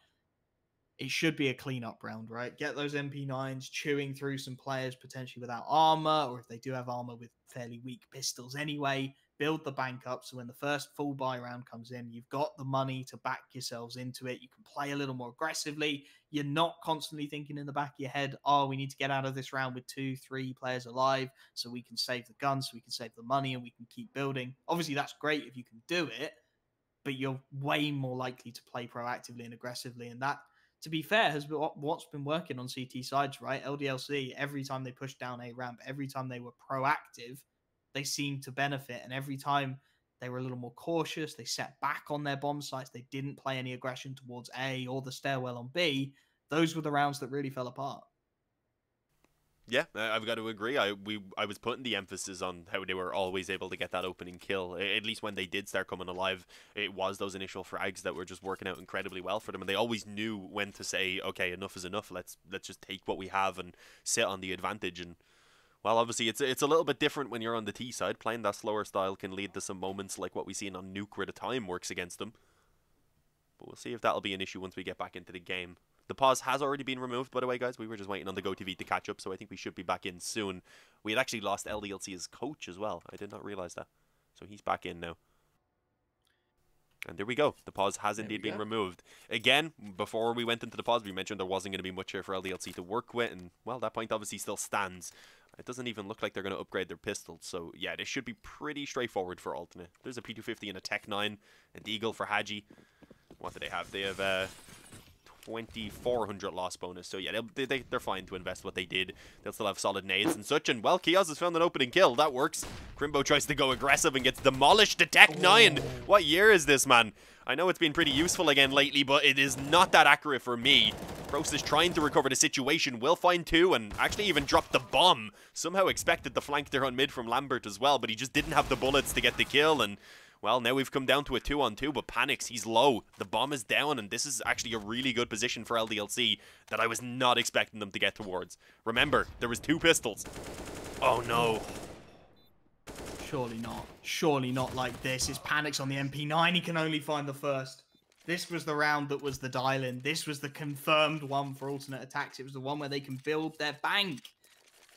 it should be a clean-up round, right? Get those MP9s chewing through some players potentially without armor, or if they do have armor with fairly weak pistols anyway, build the bank up so when the first full buy round comes in, you've got the money to back yourselves into it. You can play a little more aggressively. You're not constantly thinking in the back of your head, oh, we need to get out of this round with 2-3 players alive so we can save the guns, so we can save the money, and we can keep building. Obviously, that's great if you can do it, but you're way more likely to play proactively and aggressively. And that, to be fair, has been what's been working on CT sides, right? LDLC, every time they pushed down a ramp, every time they were proactive, they seemed to benefit. And every time they were a little more cautious, they set back on their bomb sites, they didn't play any aggression towards A or the stairwell on B, those were the rounds that really fell apart. Yeah, I've got to agree. I was putting the emphasis on how they were always able to get that opening kill. At least when they did start coming alive, it was those initial frags that were just working out incredibly well for them, and they always knew when to say, okay, enough is enough. Let's just take what we have and sit on the advantage. And well, obviously it's a little bit different when you're on the T side. Playing that slower style can lead to some moments like what we seen on Nuke where the time works against them. But we'll see if that'll be an issue once we get back into the game. The pause has already been removed, by the way, guys. We were just waiting on the GoTV to catch up, so I think we should be back in soon. We had actually lost Ldlc's coach as well. I did not realize that. So he's back in now. And there we go. The pause has indeed been removed. Again, before we went into the pause, we mentioned there wasn't going to be much here for Ldlc to work with, and, well, that point obviously still stands. It doesn't even look like they're going to upgrade their pistols, so, yeah, this should be pretty straightforward for alternate. There's a P250 and a Tech 9, and the Eagle for Hadji. What do they have? They have, 2,400 loss bonus. So yeah, they're fine to invest what they did. They'll still have solid nades and such. And well, Kios has found an opening kill. That works. Crimbo tries to go aggressive and gets demolished. The Tech 9. What year is this, man? I know it's been pretty useful again lately, but it is not that accurate for me. Prost is trying to recover the situation. Will find 2 and actually even dropped the bomb. Somehow expected the flank there on mid from Lambert as well, but he just didn't have the bullets to get the kill. And well, now we've come down to a 2-on-2, but Panics, he's low. The bomb is down, and this is actually a really good position for Ldlc that I was not expecting them to get towards. Remember, there was 2 pistols. Oh, no. Surely not. Surely not like this. It's Panics on the MP9. He can only find the first. This was the round that was the dial-in. This was the confirmed one for alternate attacks. It was the one where they can build their bank.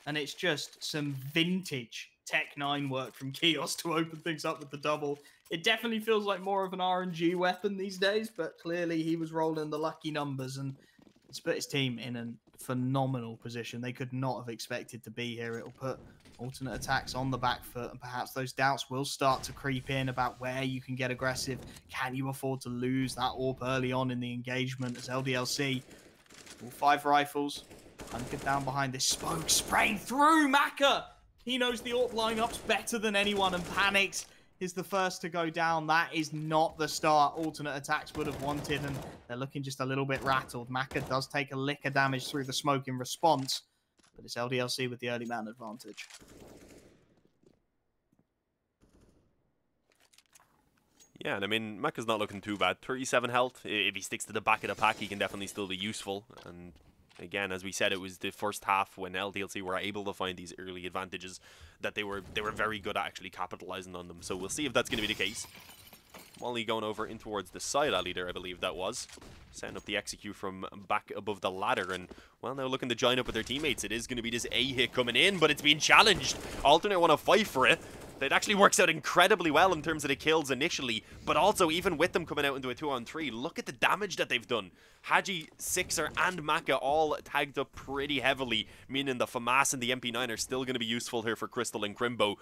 And it's just some vintage Tech 9 work from Kios to open things up with the double. It definitely feels like more of an RNG weapon these days, but clearly he was rolling the lucky numbers and it's put his team in a phenomenal position. They could not have expected to be here. It'll put alternate attacks on the back foot, and perhaps those doubts will start to creep in about where you can get aggressive. Can you afford to lose that AWP early on in the engagement as Ldlc? All 5 rifles. Hunkered down behind this smoke, spraying through Maka. He knows the AWP lineups better than anyone, and Panics is the first to go down. That is not the start alternate attacks would have wanted, and they're looking just a little bit rattled. Maka does take a lick of damage through the smoke in response, but it's Ldlc with the early man advantage. Yeah, and I mean, Maka's not looking too bad. 37 health. If he sticks to the back of the pack, he can definitely still be useful. And Again, as we said, it was the first half when Ldlc were able to find these early advantages that they were very good at actually capitalizing on them. So we'll see if that's going to be the case. Molly going over in towards the side leader, I believe that was. Setting up the execute from back above the ladder. And, well, now looking to join up with their teammates. It is going to be this A hit coming in, but it's being challenged. Alternate want to fight for it. It actually works out incredibly well in terms of the kills initially, but also even with them coming out into a 2-on-3, look at the damage that they've done. Haji, Sixer, and Maka all tagged up pretty heavily, meaning the FAMAS and the MP9 are still going to be useful here for Crystal and Crimbo.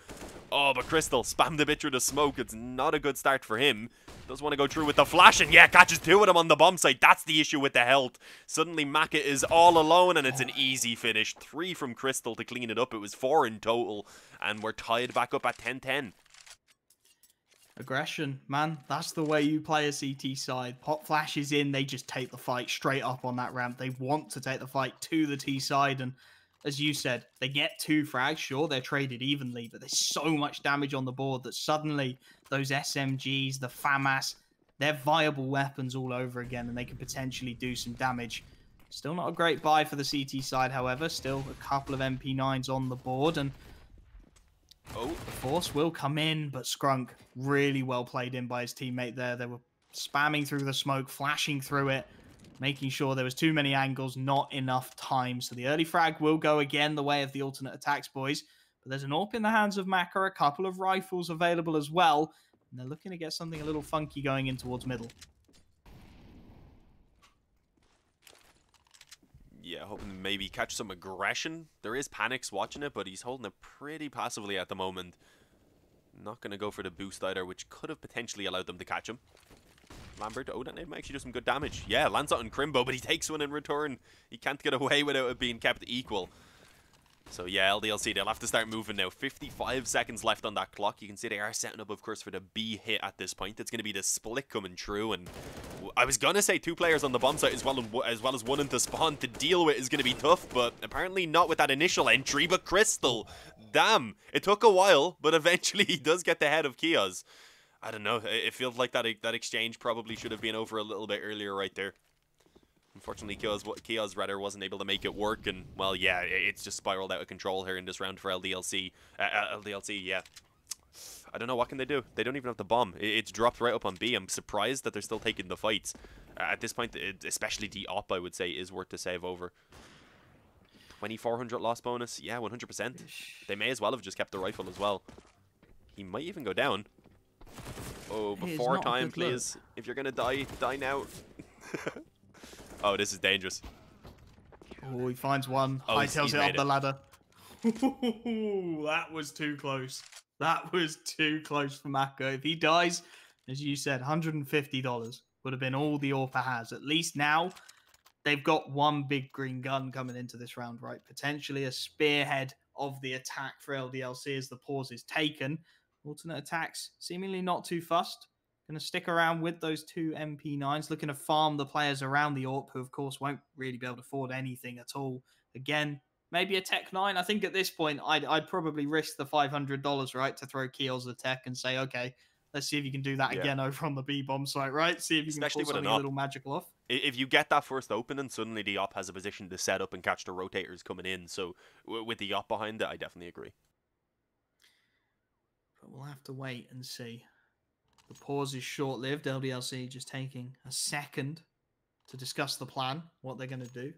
Oh, but Crystal spammed a bit through the smoke. It's not a good start for him. Does want to go through with the flash, and yeah, catches two of them on the bomb site. That's the issue with the health. Suddenly, Maka is all alone, and it's an easy finish. 3 from Crystal to clean it up. It was 4 in total, and we're tied back up at 10-10. Aggression, man. That's the way you play a CT side. Pop flash is in, they just take the fight straight up on that ramp. They want to take the fight to the T side, and as you said, they get 2 frags. Sure, they're traded evenly, but there's so much damage on the board that suddenly those SMGs, the FAMAS, they're viable weapons all over again, and they can potentially do some damage. Still not a great buy for the CT side, however. Still a couple of MP9s on the board, and the force will come in, but Scrunk really well played in by his teammate there. They were spamming through the smoke, flashing through it, making sure there was too many angles, not enough time. So the early frag will go again the way of the alternate attacks, boys. But there's an AWP in the hands of Maka, a couple of rifles available as well. And they're looking to get something a little funky going in towards middle. Yeah, hoping to maybe catch some aggression. There is Panics watching it, but he's holding it pretty passively at the moment. Not going to go for the boost either, which could have potentially allowed them to catch him. Lambert, oh, that might actually do some good damage. Yeah, lands on Crimbo, but he takes one in return. He can't get away without it being kept equal. So yeah, Ldlc, they'll have to start moving now. 55 seconds left on that clock. You can see they are setting up, of course, for the B hit at this point. It's going to be the split coming through, and I was going to say 2 players on the bomb site as well as one into spawn to deal with is going to be tough, but apparently not with that initial entry. But Crystal, damn, it took a while, but eventually he does get the head of Kios. I don't know, it feels like that exchange probably should have been over a little bit earlier right there. Unfortunately, Kios rather wasn't able to make it work, and, well, yeah, it's just spiraled out of control here in this round for Ldlc. Ldlc, yeah. I don't know, what can they do? They don't even have the bomb. It's dropped right up on B. I'm surprised that they're still taking the fights. At this point, especially the op, I would say, is worth to save over. 2,400 loss bonus? Yeah, 100%. They may as well have just kept the rifle as well. He might even go down. Oh, before time, please. If you're going to die, die now. Oh, this is dangerous. Oh, he finds one. Hightails it up the ladder. That was too close. That was too close for Maka. If he dies, as you said, $150 would have been all the AWP has. At least now, they've got one big green gun coming into this round, right? Potentially a spearhead of the attack for Ldlc as the pause is taken. Alternate attacks, seemingly not too fussed. Going to stick around with those 2 MP9s, looking to farm the players around the AWP, who, of course, won't really be able to afford anything at all. Again, maybe a Tech 9. I think at this point, I'd probably risk the $500, right, to throw Keels the Tech and say, okay, let's see if you can do that again over on the B-bomb site, right? See if you can pull something a little magical off. If you get that first opening, suddenly the op has a position to set up and catch the rotators coming in. So with the op behind it, I definitely agree. But we'll have to wait and see. The pause is short-lived. Ldlc just taking a second to discuss the plan, what they're going to do.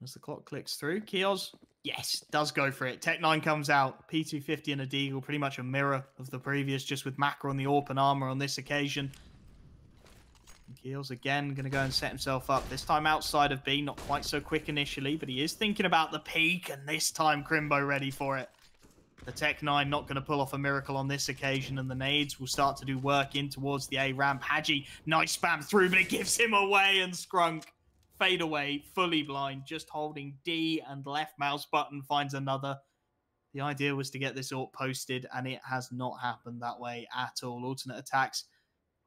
As the clock clicks through, Kios, yes, does go for it. Tech 9 comes out. P250 and a Deagle, pretty much a mirror of the previous, just with Maka on the AWP and armor on this occasion. And Kios again going to go and set himself up. This time outside of B, not quite so quick initially, but he is thinking about the peak, and this time Crimbo ready for it. The Tech 9 not going to pull off a miracle on this occasion, and the nades will start to do work in towards the A ramp. Haji, nice spam through, but it gives him away, and Scrunk, fade away, fully blind, just holding D and left mouse button, finds another. The idea was to get this AWP posted, and it has not happened that way at all. Alternate attacks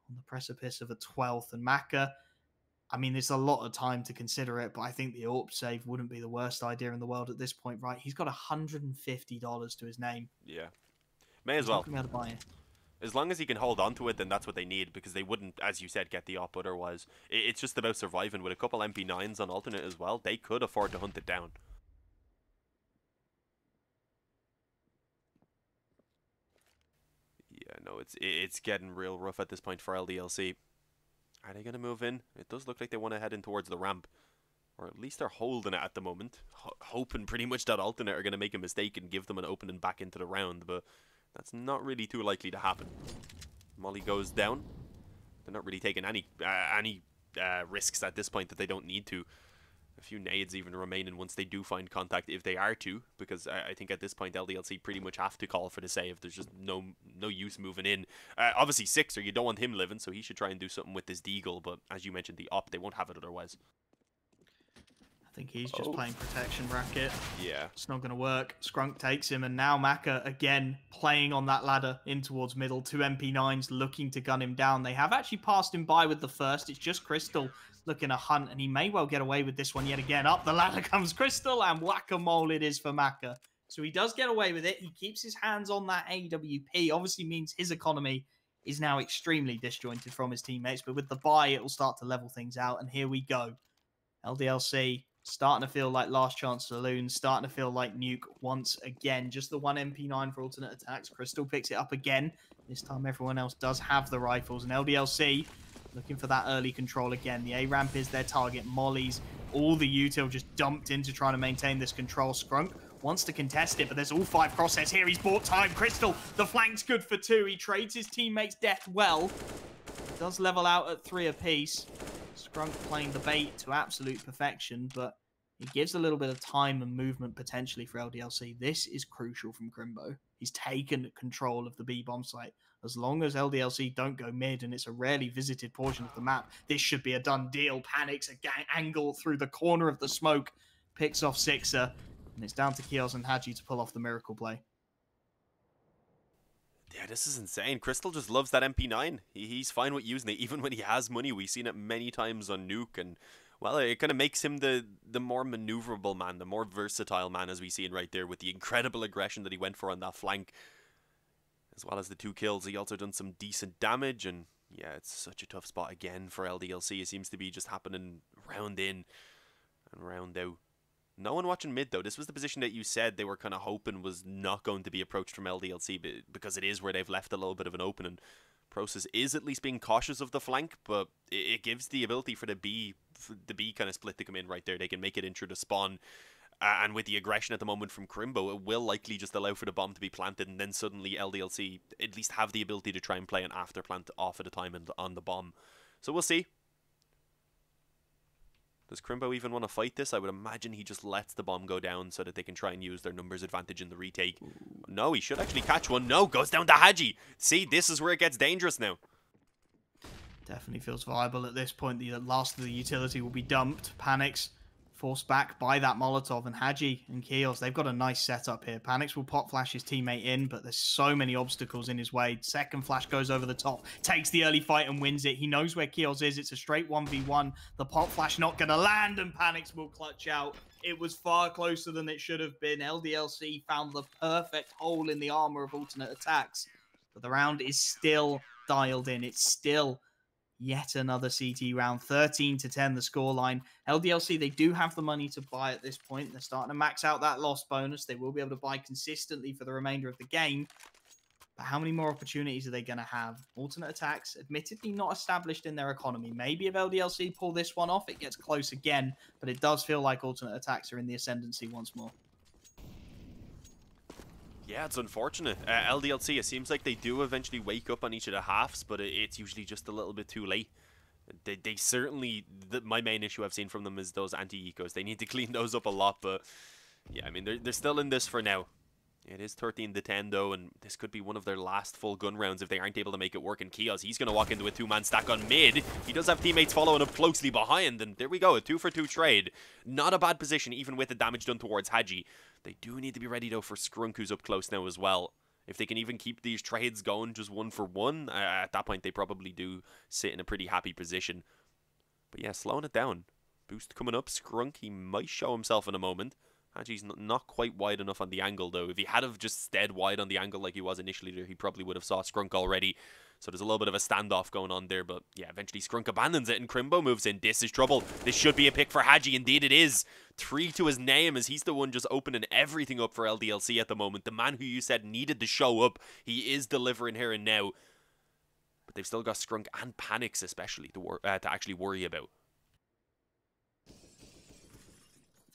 on the precipice of a 12th, and Maka, I mean, there's a lot of time to consider it, but I think the AWP save wouldn't be the worst idea in the world at this point, right? He's got $150 to his name. Yeah. May as well. He's not going to be able to buy it. As long as he can hold on to it, then that's what they need, because they wouldn't, as you said, get the op otherwise. It's just about surviving. With a couple MP9s on alternate as well, they could afford to hunt it down. Yeah, no, it's getting real rough at this point for Ldlc. Are they going to move in? It does look like they want to head in towards the ramp. Or at least they're holding it at the moment. Hoping pretty much that alternate are going to make a mistake and give them an opening back into the round. But that's not really too likely to happen. Molly goes down. They're not really taking any risks at this point that they don't need to. A few nades even remaining once they do find contact, if they are to, because I think at this point Ldlc pretty much have to call for the save. There's just no use moving in. Obviously Sixer, you don't want him living, so he should try and do something with this Deagle, but as you mentioned, the op, they won't have it otherwise. I think he's just playing protection bracket. Yeah. It's not going to work. Skrunk takes him, and now Maka again playing on that ladder in towards middle. 2 MP9s looking to gun him down. They have actually passed him by with the first. It's just Crystal looking to hunt, and he may well get away with this one yet again. Up the ladder comes Crystal, and whack-a-mole it is for Maka. So he does get away with it. He keeps his hands on that AWP. Obviously means his economy is now extremely disjointed from his teammates, but with the buy, it will start to level things out, and here we go. Ldlc starting to feel like Last Chance Saloon, starting to feel like Nuke once again. Just the 1 MP9 for alternate attacks. Crystal picks it up again. This time everyone else does have the rifles. And Ldlc looking for that early control again. The A-ramp is their target. Molly's, all the util just dumped into trying to maintain this control. Skrunk wants to contest it, but there's all 5 crosshairs here. He's bought time. Crystal, the flank's good for 2. He trades his teammates' death well. Does level out at 3 apiece. Skrunk playing the bait to absolute perfection, but it gives a little bit of time and movement potentially for Ldlc. This is crucial from Crimbo. He's taken control of the B-bomb site. As long as Ldlc don't go mid, and it's a rarely visited portion of the map, this should be a done deal. Panics a gang angle through the corner of the smoke, picks off Sixer, and it's down to Kios and Haji to pull off the miracle play. Yeah, this is insane. Crystal just loves that MP9. He's fine with using it, even when he has money. We've seen it many times on Nuke, and, well, it kind of makes him the more maneuverable man, the more versatile man, as we see it right there, with the incredible aggression that he went for on that flank. As well as the 2 kills, he also done some decent damage, and, yeah, it's such a tough spot again for Ldlc. It seems to be just happening round in and round out. No one watching mid, though. This was the position that you said they were kind of hoping was not going to be approached from Ldlc, because it is where they've left a little bit of an opening. Process is at least being cautious of the flank, but it gives the ability for the B kind of split to come in right there. They can make it in through the spawn, and with the aggression at the moment from Crimbo, it will likely just allow for the bomb to be planted, and then suddenly Ldlc at least have the ability to try and play an after plant off at a time on the bomb. So we'll see. Does Crimbo even want to fight this? I would imagine he just lets the bomb go down so that they can try and use their numbers advantage in the retake. No, he should actually catch one. No, goes down to Haji. See, this is where it gets dangerous now. Definitely feels viable at this point. The last of the utility will be dumped. Panics forced back by that Molotov, and Haji and Kios, they've got a nice setup here. Panics will pop flash his teammate in, but there's so many obstacles in his way. Second flash goes over the top, takes the early fight and wins it. He knows where Kios is. It's a straight 1v1. The pop flash not going to land, and Panics will clutch out. It was far closer than it should have been. Ldlc found the perfect hole in the armor of alternate attacks, but the round is still dialed in. It's still yet another CT round. 13-10 the scoreline. Ldlc, they do have the money to buy at this point. They're starting to max out that loss bonus. They will be able to buy consistently for the remainder of the game. But how many more opportunities are they going to have? Alternate attacks, admittedly not established in their economy. Maybe if Ldlc pull this one off, it gets close again. But it does feel like alternate attacks are in the ascendancy once more. Yeah, it's unfortunate. Ldlc, it seems like they do eventually wake up on each of the halves, but it's usually just a little bit too late. They certainly, my main issue I've seen from them is those anti-ecos. They need to clean those up a lot, but yeah, I mean, they're still in this for now. It is 13-10 though, and this could be one of their last full gun rounds if they aren't able to make it work. And Kios, he's going to walk into a 2-man stack on mid. He does have teammates following up closely behind, and there we go, a 2-for-2 trade. Not a bad position, even with the damage done towards Haji. They do need to be ready though for Skrunk, who's up close now as well. If they can even keep these trades going just 1-for-1, at that point they probably do sit in a pretty happy position. But yeah, slowing it down. Boost coming up. Skrunk, he might show himself in a moment. Haji's not quite wide enough on the angle, though. If he had have just stayed wide on the angle like he was initially there, he probably would have saw Scrunk already. So there's a little bit of a standoff going on there. But yeah, eventually Scrunk abandons it and Crimbo moves in. This is trouble. This should be a pick for Haji. Indeed it is. 3 to his name, as he's the one just opening everything up for Ldlc at the moment. The man who you said needed to show up. He is delivering here and now. But they've still got Scrunk and Panics especially to actually worry about.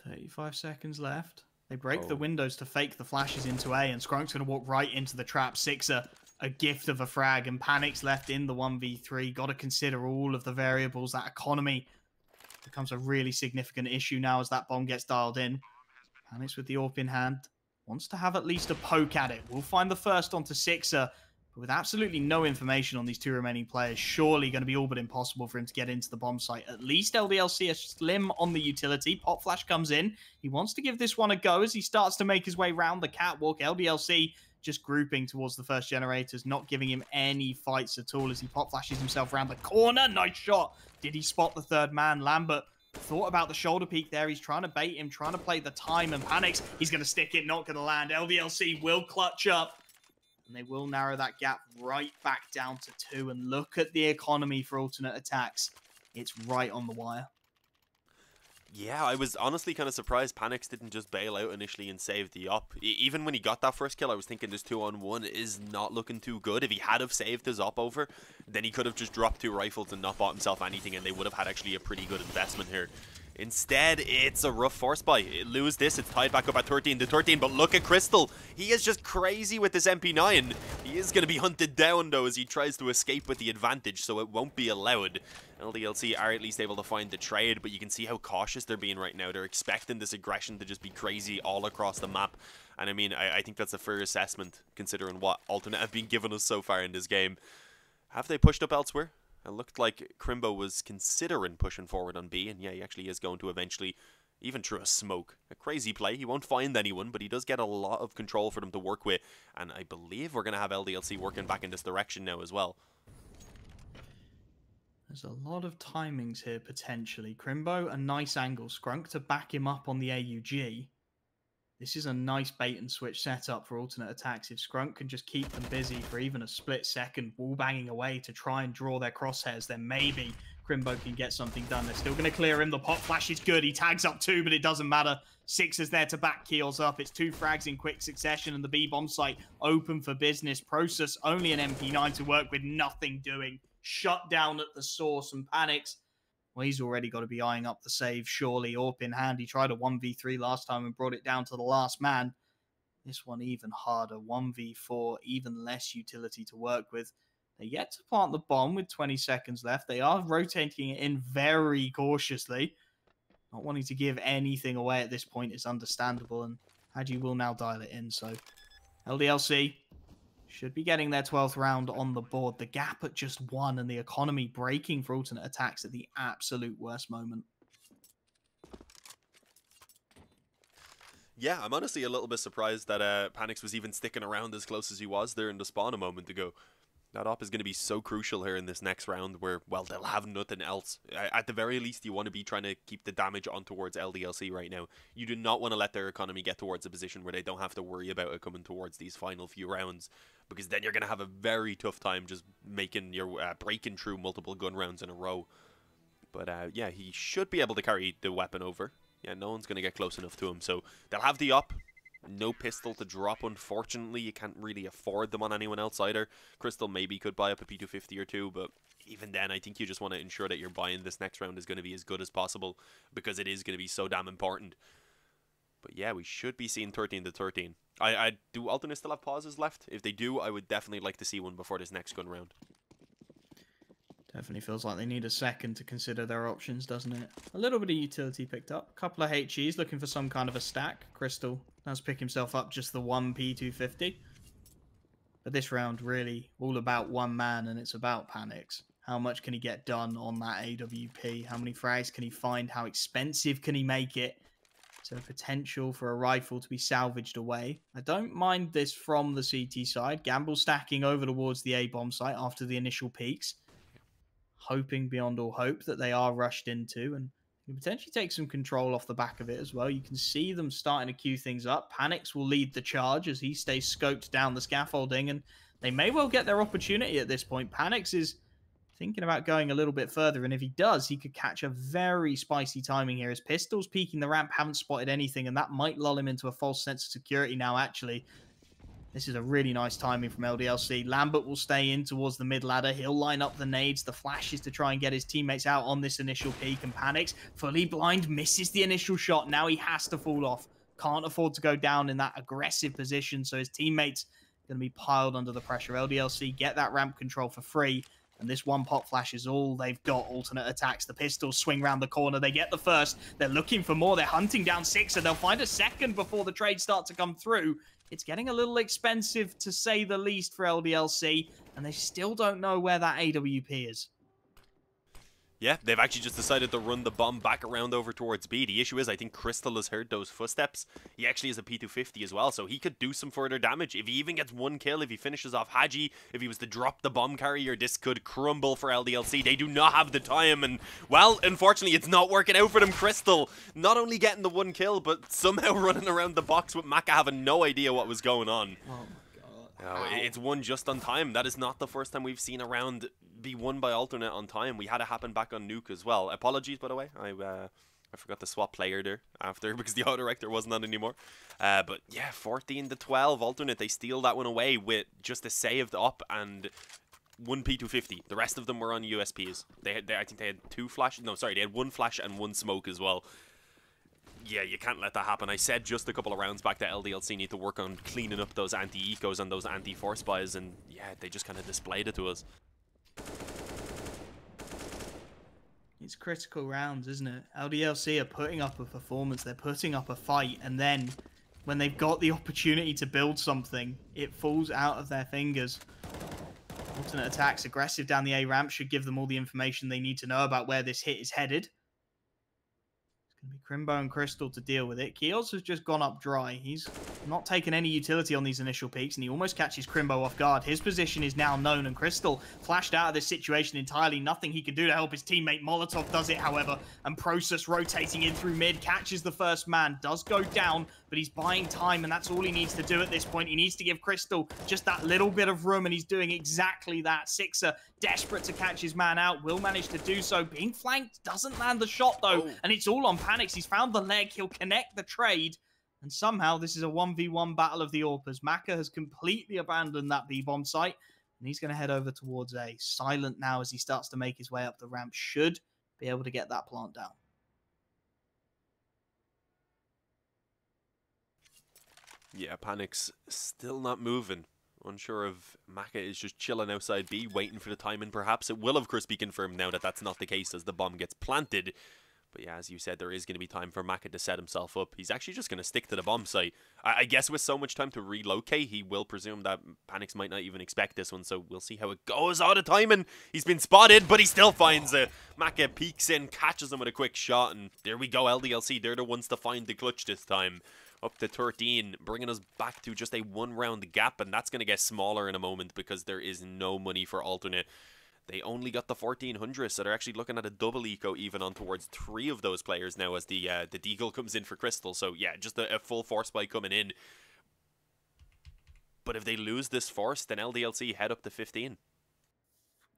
35 seconds left. They break the windows to fake the flashes into A, and Skrunk's going to walk right into the trap. Sixer, a gift of a frag, and Panic's left in the 1v3. Got to consider all of the variables. That economy becomes a really significant issue now as that bomb gets dialed in. Panic's with the AWP in hand. Wants to have at least a poke at it. We'll find the first onto Sixer. But with absolutely no information on these 2 remaining players, surely going to be all but impossible for him to get into the bomb site. At least Ldlc is slim on the utility. Pop Flash comes in. He wants to give this one a go as he starts to make his way round the catwalk. Ldlc just grouping towards the first generators, not giving him any fights at all as he pop flashes himself around the corner. Nice shot. Did he spot the third man? Lambert thought about the shoulder peek there. He's trying to bait him, trying to play the time, and Panics. He's going to stick it, not going to land. Ldlc will clutch up. And they will narrow that gap right back down to 2. And look at the economy for alternate attacks. It's right on the wire. Yeah, I was honestly kind of surprised Panics didn't just bail out initially and save the op. Even when he got that first kill, I was thinking this 2-on-1 is not looking too good. If he had have saved his op over, then he could have just dropped 2 rifles and not bought himself anything, and they would have had actually a pretty good investment here. Instead, it's a rough force buy. Lose this, it's tied back up at 13 to 13, but look at Crystal. He is just crazy with this MP9. He is going to be hunted down, though, as he tries to escape with the advantage, so it won't be allowed. Ldlc are at least able to find the trade, but you can see how cautious they're being right now. They're expecting this aggression to just be crazy all across the map. And I mean, I think that's a fair assessment, considering what alternate have been given us so far in this game. Have they pushed up elsewhere? It looked like Crimbo was considering pushing forward on B, and yeah, he actually is going to eventually, even through a smoke. A crazy play. He won't find anyone, but he does get a lot of control for them to work with, and I believe we're going to have Ldlc working back in this direction now as well. There's a lot of timings here, potentially. Crimbo, a nice angle. Scrunk to back him up on the AUG. This is a nice bait and switch setup for alternate attacks. If Scrunk can just keep them busy for even a split second, wall banging away to try and draw their crosshairs, then maybe Crimbo can get something done. They're still going to clear him. The pop flash is good. He tags up 2, but it doesn't matter. Six is there to back Keels up. It's 2 frags in quick succession, and the B bomb site open for business. Process only an MP9 to work with, nothing doing. Shut down at the source, and Panics. Well, he's already got to be eyeing up the save, surely. AWP in hand. He tried a 1v3 last time and brought it down to the last man. This one even harder. 1v4, even less utility to work with. They're yet to plant the bomb with 20 seconds left. They are rotating it in very cautiously. Not wanting to give anything away at this point is understandable, and Haji will now dial it in. So Ldlc should be getting their 12th round on the board. The gap at just 1 and the economy breaking for alternate attacks at the absolute worst moment. Yeah, I'm honestly a little bit surprised that Panics was even sticking around as close as he was there in the spawn a moment ago. That op is going to be so crucial here in this next round where, well, they'll have nothing else. At the very least, you want to be trying to keep the damage on towards Ldlc right now. You do not want to let their economy get towards a position where they don't have to worry about it coming towards these final few rounds, because then you're going to have a very tough time just making your breaking through multiple gun rounds in a row. But yeah, he should be able to carry the weapon over. Yeah, no one's going to get close enough to him, so they'll have the op. No pistol to drop, unfortunately. You can't really afford them on anyone else either. Crystal maybe could buy up a P250 or 2, but even then, I think you just want to ensure that your buy-in this next round is going to be as good as possible, because it is going to be so damn important. But yeah, we should be seeing 13 to 13. Do alternates still have pauses left? If they do, I would definitely like to see one before this next gun round. Definitely feels like they need a second to consider their options, doesn't it? A little bit of utility picked up. A couple of HEs looking for some kind of a stack. Crystal does pick himself up just the 1 P250. But this round really all about one man, and it's about Panics. How much can he get done on that AWP? How many frags can he find? How expensive can he make it? So potential for a rifle to be salvaged away. I don't mind this from the CT side. Gamble stacking over towards the A-bomb site after the initial peaks. Hoping beyond all hope that they are rushed into, and You potentially take some control off the back of it as well. You can see them starting to queue things up. Panics will lead the charge as he stays scoped down the scaffolding, and they may well get their opportunity at this point. Panics is thinking about going a little bit further, and if he does, he could catch a very spicy timing here. His pistols peeking the ramp haven't spotted anything, and that might lull him into a false sense of security now, actually. This is a really nice timing from Ldlc. Lambert will stay in towards the mid ladder. He'll line up the nades, the flashes to try and get his teammates out on this initial peak, and Panics, fully blind, misses the initial shot. Now he has to fall off. Can't afford to go down in that aggressive position, so his teammates are going to be piled under the pressure. Ldlc get that ramp control for free, and this one pop flash is all they've got. Alternate attacks. The pistols swing round the corner. They get the first. They're looking for more. They're hunting down six, and they'll find a second before the trades start to come through. It's getting a little expensive, to say the least, for Ldlc, and they still don't know where that AWP is. Yeah, they've actually just decided to run the bomb back around over towards B. The issue is, I think Crystal has heard those footsteps. He actually has a P250 as well, so he could do some further damage. If he even gets one kill, if he finishes off Haji, if he was to drop the bomb carrier, this could crumble for Ldlc. They do not have the time, and, well, unfortunately, it's not working out for them. Crystal not only getting the one kill, but somehow running around the box with Maka having no idea what was going on. Oh my god. It's won just on time. That is not the first time we've seen a round be won by alternate on time. We had it happen back on Nuke as well. Apologies, by the way. I forgot to swap player there after because the auto director wasn't on anymore. But yeah, 14-12 alternate. They steal that one away with just a saved up and one P250. The rest of them were on USPs. I think they had two flashes. No, sorry, they had one flash and one smoke as well. Yeah, you can't let that happen. I said just a couple of rounds back that Ldlc need to work on cleaning up those anti-ecos and those anti-force buys, and yeah, they just kind of displayed it to us. It's critical rounds, isn't it? Ldlc are putting up a performance, they're putting up a fight, and then when they've got the opportunity to build something, it falls out of their fingers. Alternate attacks, aggressive down the A ramp, should give them all the information they need to know about where this hit is headed. It's going to be Crimbo and Crystal to deal with it. Keels has just gone up dry. He's not taken any utility on these initial peaks, and he almost catches Crimbo off guard. His position is now known, and Crystal flashed out of this situation entirely. Nothing he can do to help his teammate. Molotov does it, however, and Process rotating in through mid, catches the first man, does go down, but he's buying time, and that's all he needs to do at this point. He needs to give Crystal just that little bit of room, and he's doing exactly that. Sixer, desperate to catch his man out, will manage to do so. Being flanked, doesn't land the shot, though, and it's all on Panics. He's found the leg, he'll connect the trade, and somehow this is a 1v1 battle of the AWPers. Maka has completely abandoned that B-bomb site, and he's going to head over towards A. Silent now as he starts to make his way up the ramp. Should be able to get that plant down. Yeah, Panic's still not moving. Unsure if Maka is just chilling outside B, waiting for the timing perhaps. It will of course be confirmed now that that's not the case as the bomb gets planted. But yeah, as you said, there is going to be time for Maka to set himself up. He's actually just going to stick to the bomb site. I guess with so much time to relocate, he will presume that Panics might not even expect this one. So we'll see how it goes. Out of timing. He's been spotted, but he still finds it. Maka peeks in, catches him with a quick shot. And there we go, Ldlc. They're the ones to find the clutch this time. Up to 13, bringing us back to just a one-round gap. And that's going to get smaller in a moment because there is no money for alternate. They only got the 1400, so they're actually looking at a double eco even on towards 3 of those players now as the deagle comes in for Crystal. So yeah, just a full force spike coming in. But if they lose this force, then Ldlc head up to 15.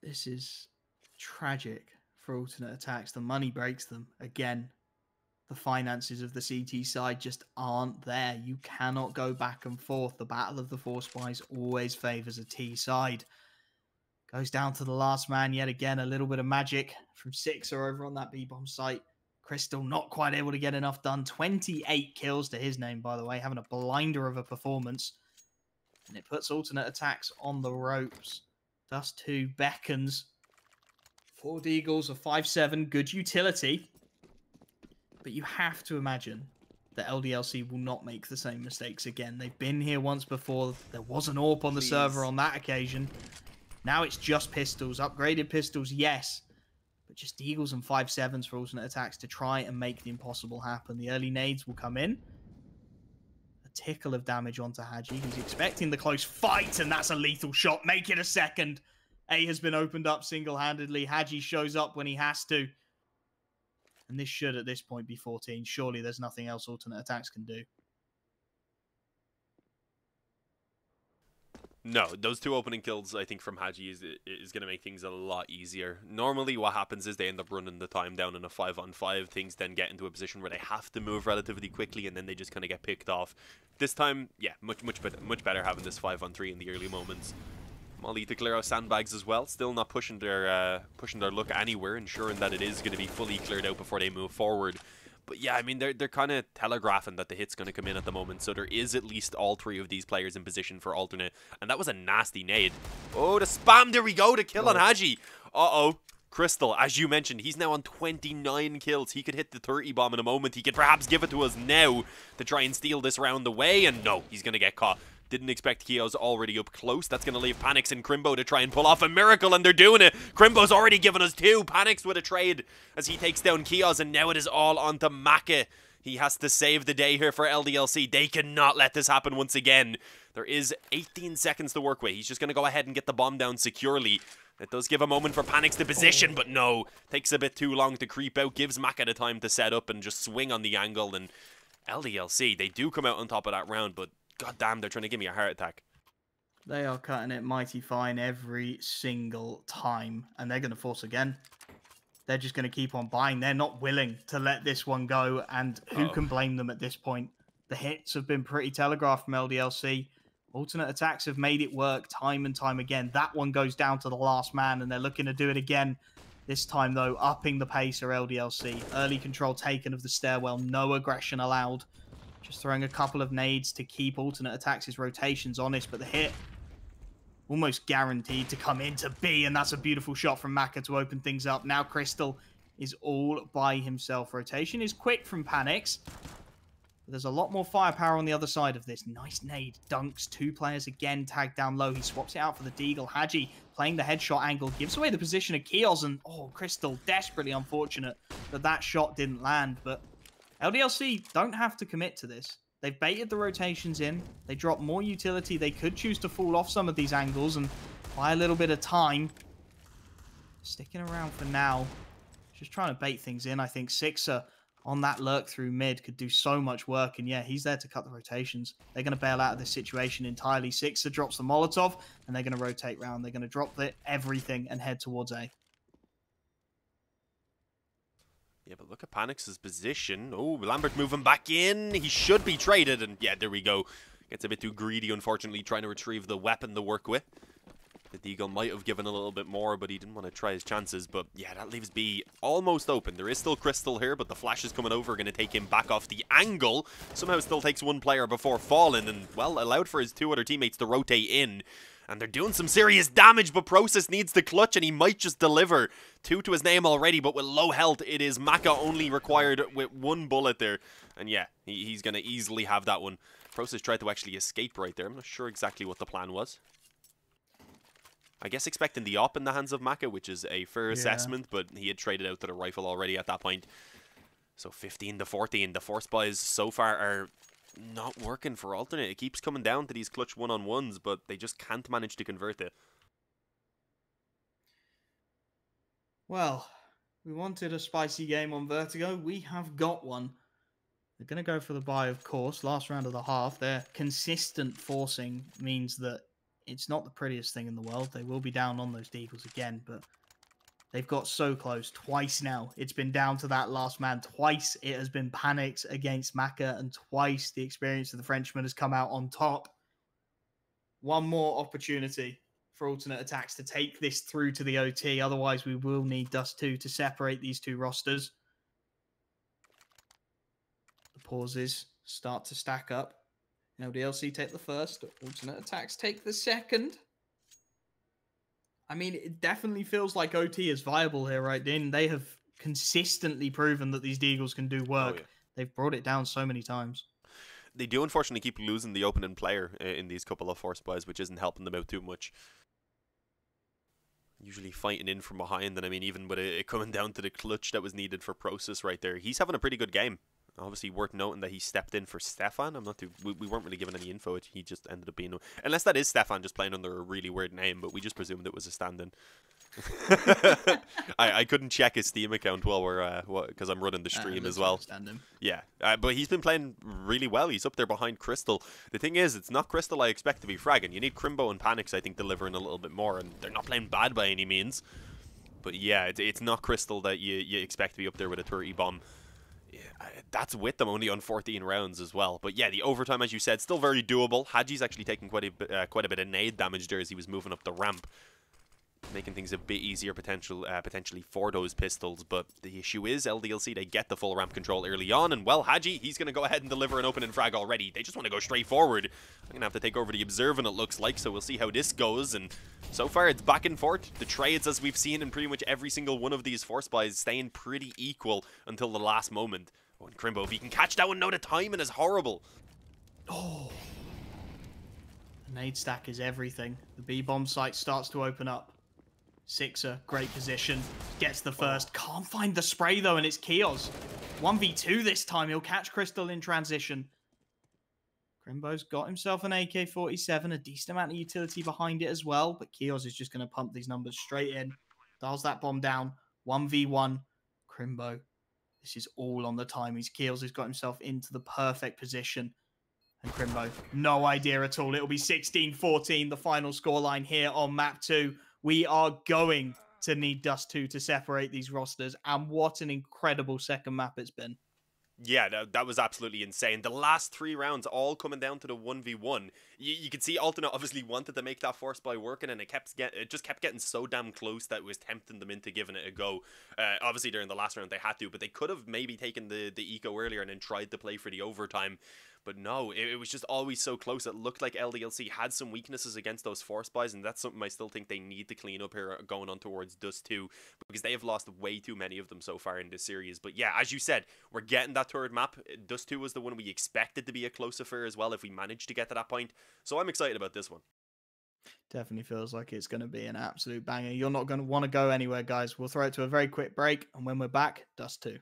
This is tragic for alternate attacks. The money breaks them. Again, the finances of the CT side just aren't there. You cannot go back and forth. The battle of the force buys always favors a T side. Goes down to the last man yet again. A little bit of magic from Sixer over on that B-bomb site. Crystal not quite able to get enough done. 28 kills to his name, by the way. Having a blinder of a performance. And it puts alternate attacks on the ropes. Dust 2 beckons. 4 Deagles, a 5-7. Good utility. But you have to imagine that Ldlc will not make the same mistakes again. They've been here once before. There was an AWP on the server on that occasion. Now it's just pistols. Upgraded pistols, yes. But just Deagles and 5-7s for alternate attacks to try and make the impossible happen. The early nades will come in. A tickle of damage onto Haji, who's expecting the close fight, and that's a lethal shot. Make it a second. A has been opened up single-handedly. Haji shows up when he has to. And this should, at this point, be 14. Surely there's nothing else alternate attacks can do. No, those 2 opening kills, I think, from Haji is going to make things a lot easier. Normally, what happens is they end up running the time down in a 5-on-5. Things then get into a position where they have to move relatively quickly, and then they just kind of get picked off. This time, yeah, much better having this 5-on-3 in the early moments. Molly to clear out sandbags as well, still not pushing their luck anywhere, ensuring that it is going to be fully cleared out before they move forward. But yeah, I mean, they're kind of telegraphing that the hit's going to come in at the moment, so there is at least all 3 of these players in position for alternate. And that was a nasty nade. Oh, the spam, there we go, to kill on Haji. Uh-oh. Crystal, as you mentioned, he's now on 29 kills. He could hit the 30 bomb in a moment. He could perhaps give it to us now to try and steal this round away. And no, he's going to get caught. Didn't expect Keo's already up close. That's going to leave Panics and Crimbo to try and pull off a miracle, and they're doing it. Crimbo's already given us 2. Panics with a trade as he takes down Keo's, and now it is all onto Maka. He has to save the day here for Ldlc. They cannot let this happen once again. There is 18 seconds to work with. He's just going to go ahead and get the bomb down securely. It does give a moment for Panics to position, but no. Takes a bit too long to creep out. Gives Maka the time to set up and just swing on the angle. And Ldlc, they do come out on top of that round, but god damn, they're trying to give me a heart attack. They are cutting it mighty fine every single time. And they're going to force again. They're just going to keep on buying. They're not willing to let this one go. And who can blame them at this point? The hits have been pretty telegraphed from Ldlc. Alternate attacks have made it work time and time again. That one goes down to the last man, and they're looking to do it again. This time, though, upping the pace are Ldlc. Early control taken of the stairwell. No aggression allowed. Just throwing a couple of nades to keep alternate attacks' rotations honest, but the hit almost guaranteed to come into B, and that's a beautiful shot from Maka to open things up. Now Crystal is all by himself. Rotation is quick from Panics. But there's a lot more firepower on the other side of this. Nice nade. Dunks. 2 players again tagged down low. He swaps it out for the Deagle. Haji playing the headshot angle. Gives away the position of Keos, and Crystal desperately unfortunate that that shot didn't land, but Ldlc don't have to commit to this. They've baited the rotations in. They drop more utility. They could choose to fall off some of these angles and buy a little bit of time. Sticking around for now. Just trying to bait things in. I think Sixer on that lurk through mid could do so much work. And yeah, he's there to cut the rotations. They're going to bail out of this situation entirely. Sixer drops the Molotov and they're going to rotate round. They're going to drop everything and head towards A. Yeah, but look at Panics' position. Oh, Lambert moving back in. He should be traded. And yeah, there we go. Gets a bit too greedy, unfortunately, trying to retrieve the weapon to work with. The Deagle might have given a little bit more, but he didn't want to try his chances. But yeah, that leaves B almost open. There is still Crystal here, but the flash is coming over. Going to take him back off the angle. Somehow still takes 1 player before falling. And, well, allowed for his 2 other teammates to rotate in. And they're doing some serious damage, but Process needs the clutch, and he might just deliver. 2 to his name already, but with low health, it is Maka only required with 1 bullet there. And yeah, he's going to easily have that one. Process tried to actually escape right there. I'm not sure exactly what the plan was. I guess expecting the op in the hands of Maka, which is a fair assessment, but he had traded out to the rifle already at that point. So 15 to 14, the force buys so far are not working for alternate. It keeps coming down to these clutch one-on-ones, but they just can't manage to convert it. Well, we wanted a spicy game on Vertigo. We have got one. They're going to go for the buy, of course. Last round of the half. Their consistent forcing means that it's not the prettiest thing in the world. They will be down on those Deagles again, but they've got so close. Twice now. It's been down to that last man. Twice it has been Panics against Maka, and twice the experience of the Frenchman has come out on top. One more opportunity for alternate attacks to take this through to the OT. Otherwise, we will need Dust 2 to separate these 2 rosters. The pauses start to stack up. Ldlc take the first. Alternate attacks take the second. I mean, it definitely feels like OT is viable here, right? They have consistently proven that these Deagles can do work. Oh, yeah. They've brought it down so many times. They do, unfortunately, keep losing the opening player in these couple of force buys, which isn't helping them out too much. Usually fighting in from behind, and I mean, even with it coming down to the clutch that was needed for Process right there, he's having a pretty good game. Obviously, worth noting that he stepped in for Stefan. I'm not too. We weren't really given any info. He just ended up being, unless that is Stefan just playing under a really weird name, but we just presumed it was a stand-in. I couldn't check his Steam account while we're because I'm running the stream as Let's well. understand him. Yeah, but he's been playing really well. He's up there behind Crystal. The thing is, it's not Crystal I expect to be fragging. You need Crimbo and Panics, I think, delivering a little bit more, and they're not playing bad by any means. But yeah, it's not Crystal that you expect to be up there with a 30 bomb. Yeah, that's with them only on 14 rounds as well. But yeah, the overtime, as you said, still very doable. Haji's actually taking quite a bit of nade damage there as he was moving up the ramp, making things a bit easier potentially for those pistols. But the issue is Ldlc, they get the full ramp control early on, and well, Haji, he's going to go ahead and deliver an opening frag already. They just want to go straight forward. I'm going to have to take over the observing, it looks like, so we'll see how this goes. And so far it's back and forth. The trades, as we've seen in pretty much every single one of these force buys, staying pretty equal until the last moment. Oh, and Crimbo, if he can catch that one, no, the timing is horrible. Oh, the nade stack is everything. The B-bomb site starts to open up. Sixer, great position, gets the first. Can't find the spray though, and it's Kios. 1v2 this time, he'll catch Crystal in transition. Crimbo's got himself an AK-47, a decent amount of utility behind it as well, but Kios is just going to pump these numbers straight in. Dials that bomb down, 1v1. Crimbo, this is all on the timings. Kios has got himself into the perfect position. And Crimbo, no idea at all. It'll be 16-14, the final scoreline here on map 2. We are going to need Dust 2 to separate these rosters, and what an incredible second map it's been. Yeah, that was absolutely insane. The last 3 rounds all coming down to the 1v1. You can see Alternate obviously wanted to make that force by working, and it just kept getting so damn close that it was tempting them into giving it a go. Obviously, during the last round they had to, but they could have maybe taken the eco earlier and then tried to play for the overtime. But no, it was just always so close. It looked like Ldlc had some weaknesses against those force buys, and that's something I still think they need to clean up here going on towards Dust 2, because they have lost way too many of them so far in this series. But yeah, as you said, we're getting that third map. Dust 2 was the one we expected to be a close affair as well if we managed to get to that point. So I'm excited about this one. Definitely feels like it's going to be an absolute banger. You're not going to want to go anywhere, guys. We'll throw it to a very quick break, and when we're back, Dust 2.